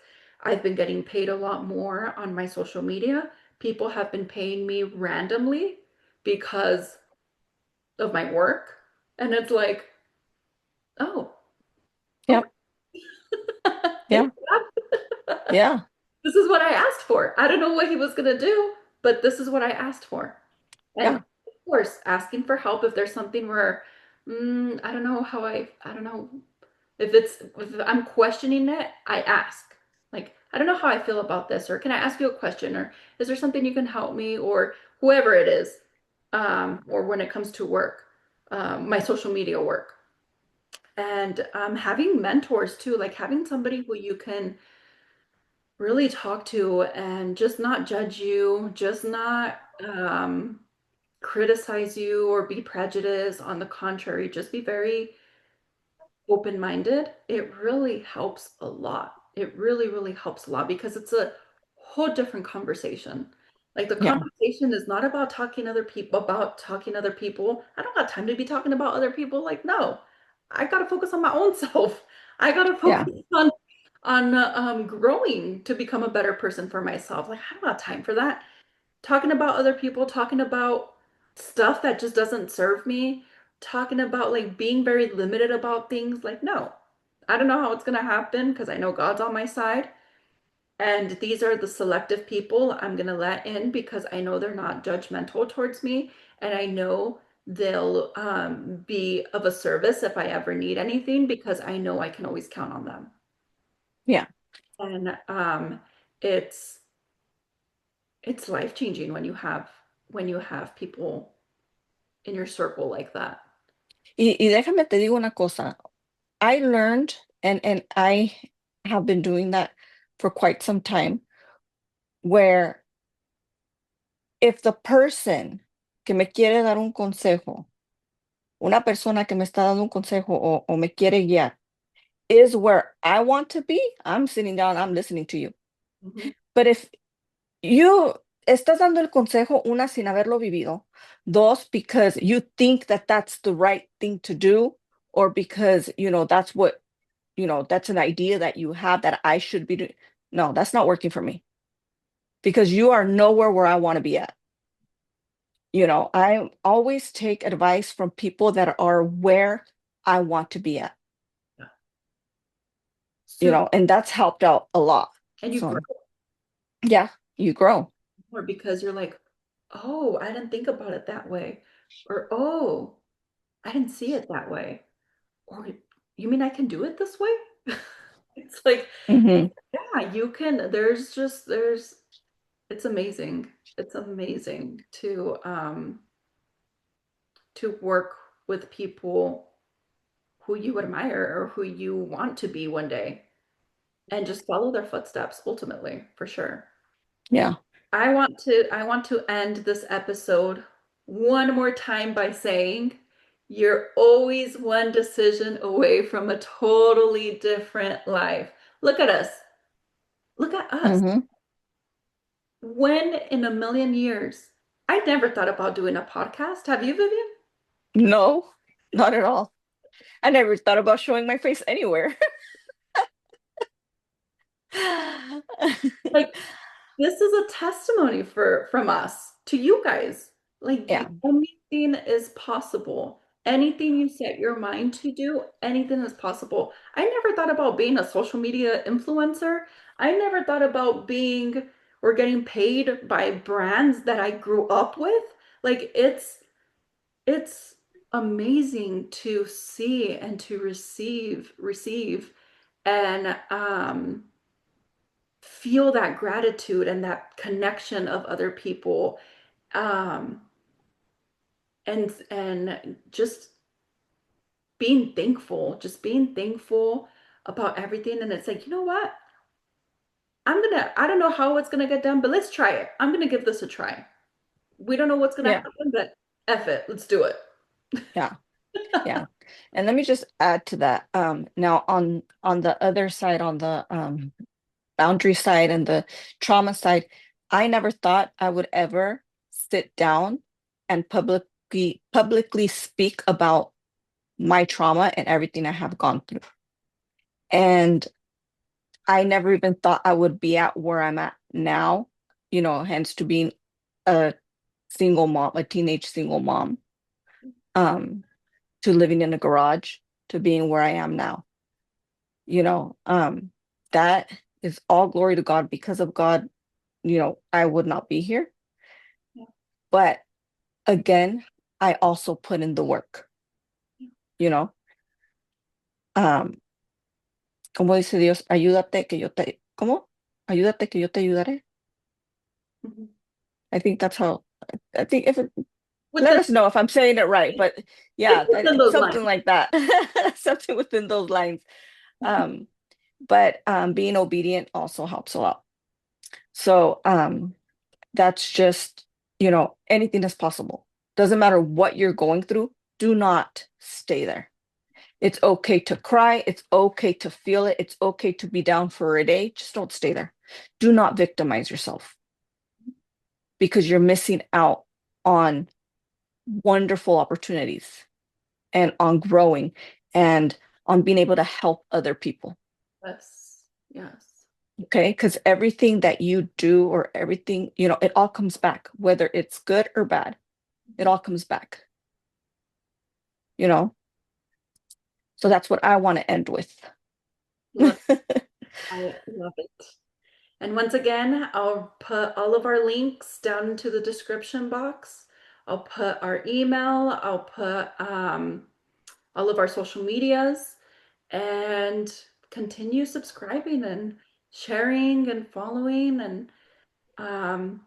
I've been getting paid a lot more on my social media. People have been paying me randomly because of my work. And it's like, oh, Yep. okay. Yeah. Thank God. Yeah. This is what I asked for. I don't know what he was going to do, but this is what I asked for. And Yeah. of course, asking for help if there's something where I don't know how I don't know if I'm questioning it, I ask. Like, I don't know how I feel about this, or can I ask you a question, or is there something you can help me, or whoever it is, or when it comes to work, my social media work, and having mentors too, like having somebody who you can really talk to and just not judge you, just not criticize you or be prejudiced. On the contrary, just be very open-minded. It really helps a lot. It really, really helps a lot because it's a whole different conversation. Like the Yeah. conversation is not about talking other people. I don't got time to be talking about other people. Like, no, I gotta focus on my own self. I gotta Yeah. focus on growing to become a better person for myself. Like, I don't got time for that. Talking about other people, talking about stuff that just doesn't serve me, talking about like being very limited about things. Like, no, I don't know how it's going to happen because I know God's on my side. And these are the selective people I'm going to let in because I know they're not judgmental towards me. And I know they'll be of a service if I ever need anything because I know I can always count on them. Yeah. And it's it's life changing when you have people in your circle like that. Y déjame te digo una cosa. I learned, and I have been doing that for quite some time, where if the person que me quiere dar un consejo, una persona que me está dando un consejo o me quiere guiar, is where I want to be, I'm sitting down, I'm listening to you. Mhm. But if you estás dando el consejo, una, sin haberlo vivido, dos, because you think that that's the right thing to do, or because, that's what, that's an idea that you have that I should be doing. No, that's not working for me because you are nowhere where I want to be at. I always take advice from people that are where I want to be at, Yeah. Super. and that's helped out a lot. And you grow So, yeah, you grow. more because you're like, oh, I didn't think about it that way. Or, oh, I didn't see it that way. Or, you mean I can do it this way? It's like, Hmm. yeah, you can. It's amazing. It's amazing to work with people who you admire or who you want to be one day and just follow their footsteps ultimately, for sure. Yeah. I want to end this episode one more time by saying you're always one decision away from a totally different life. Look at us. Look at us. Hmm. When in a million years? I never thought about doing a podcast. Have you, Vivian? No, not at all. I never thought about showing my face anywhere. Like, this is a testimony from us to you guys. Like Yeah. anything is possible. Anything you set your mind to do, anything is possible. I never thought about being a social media influencer. I never thought about being or getting paid by brands that I grew up with. Like it's amazing to see and to receive and feel that gratitude and that connection of other people um and just being thankful about everything. And it's like, you know what, I don't know how it's gonna get done, but let's try it. I'm gonna give this a try. We don't know what's gonna Yeah. happen, but F it, let's do it. Yeah. Yeah. And let me just add to that. Now on the other side, on the boundary side and the trauma side, I never thought I would ever sit down and publicly speak about my trauma and everything I have gone through. And I never even thought I would be at where I'm at now, hence to being a single mom, a teenage single mom, um, to living in a garage, to being where I am now. You know, that is all glory to God. Because of God, I would not be here. Yeah. But again, I also put in the work, you know. Um, como dice Dios, ayúdate que yo te, ¿cómo? Ayúdate que yo te ayudaré. Mhm. I think that's how, I think if it, let Within us know if I'm saying it right, but yeah, within those lines. something like that, something within those lines. Um, but being obedient also helps a lot. So that's just, anything is possible. Doesn't matter what you're going through, do not stay there. It's okay to cry. It's okay to feel it. It's okay to be down for a day. Just don't stay there. Do not victimize yourself because you're missing out on wonderful opportunities and on growing and on being able to help other people. Yes. Yes. Okay. Because everything that you do or everything, it all comes back, whether it's good or bad, it all comes back, you know? So that's what I want to end with. Love, I love it. And once again, I'll put all of our links down into the description box. I'll put our email, I'll put all of our social medias, and continue subscribing and sharing and following. And um,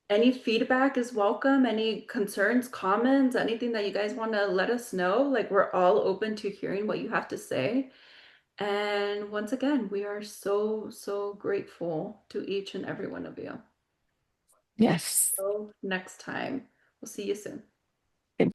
any feedback is welcome. Any concerns, comments, anything that you guys want to let us know. Like, we're all open to hearing what you have to say. And once again, we are so, so grateful to each and every one of you. Yes. Until next time, we'll see you soon.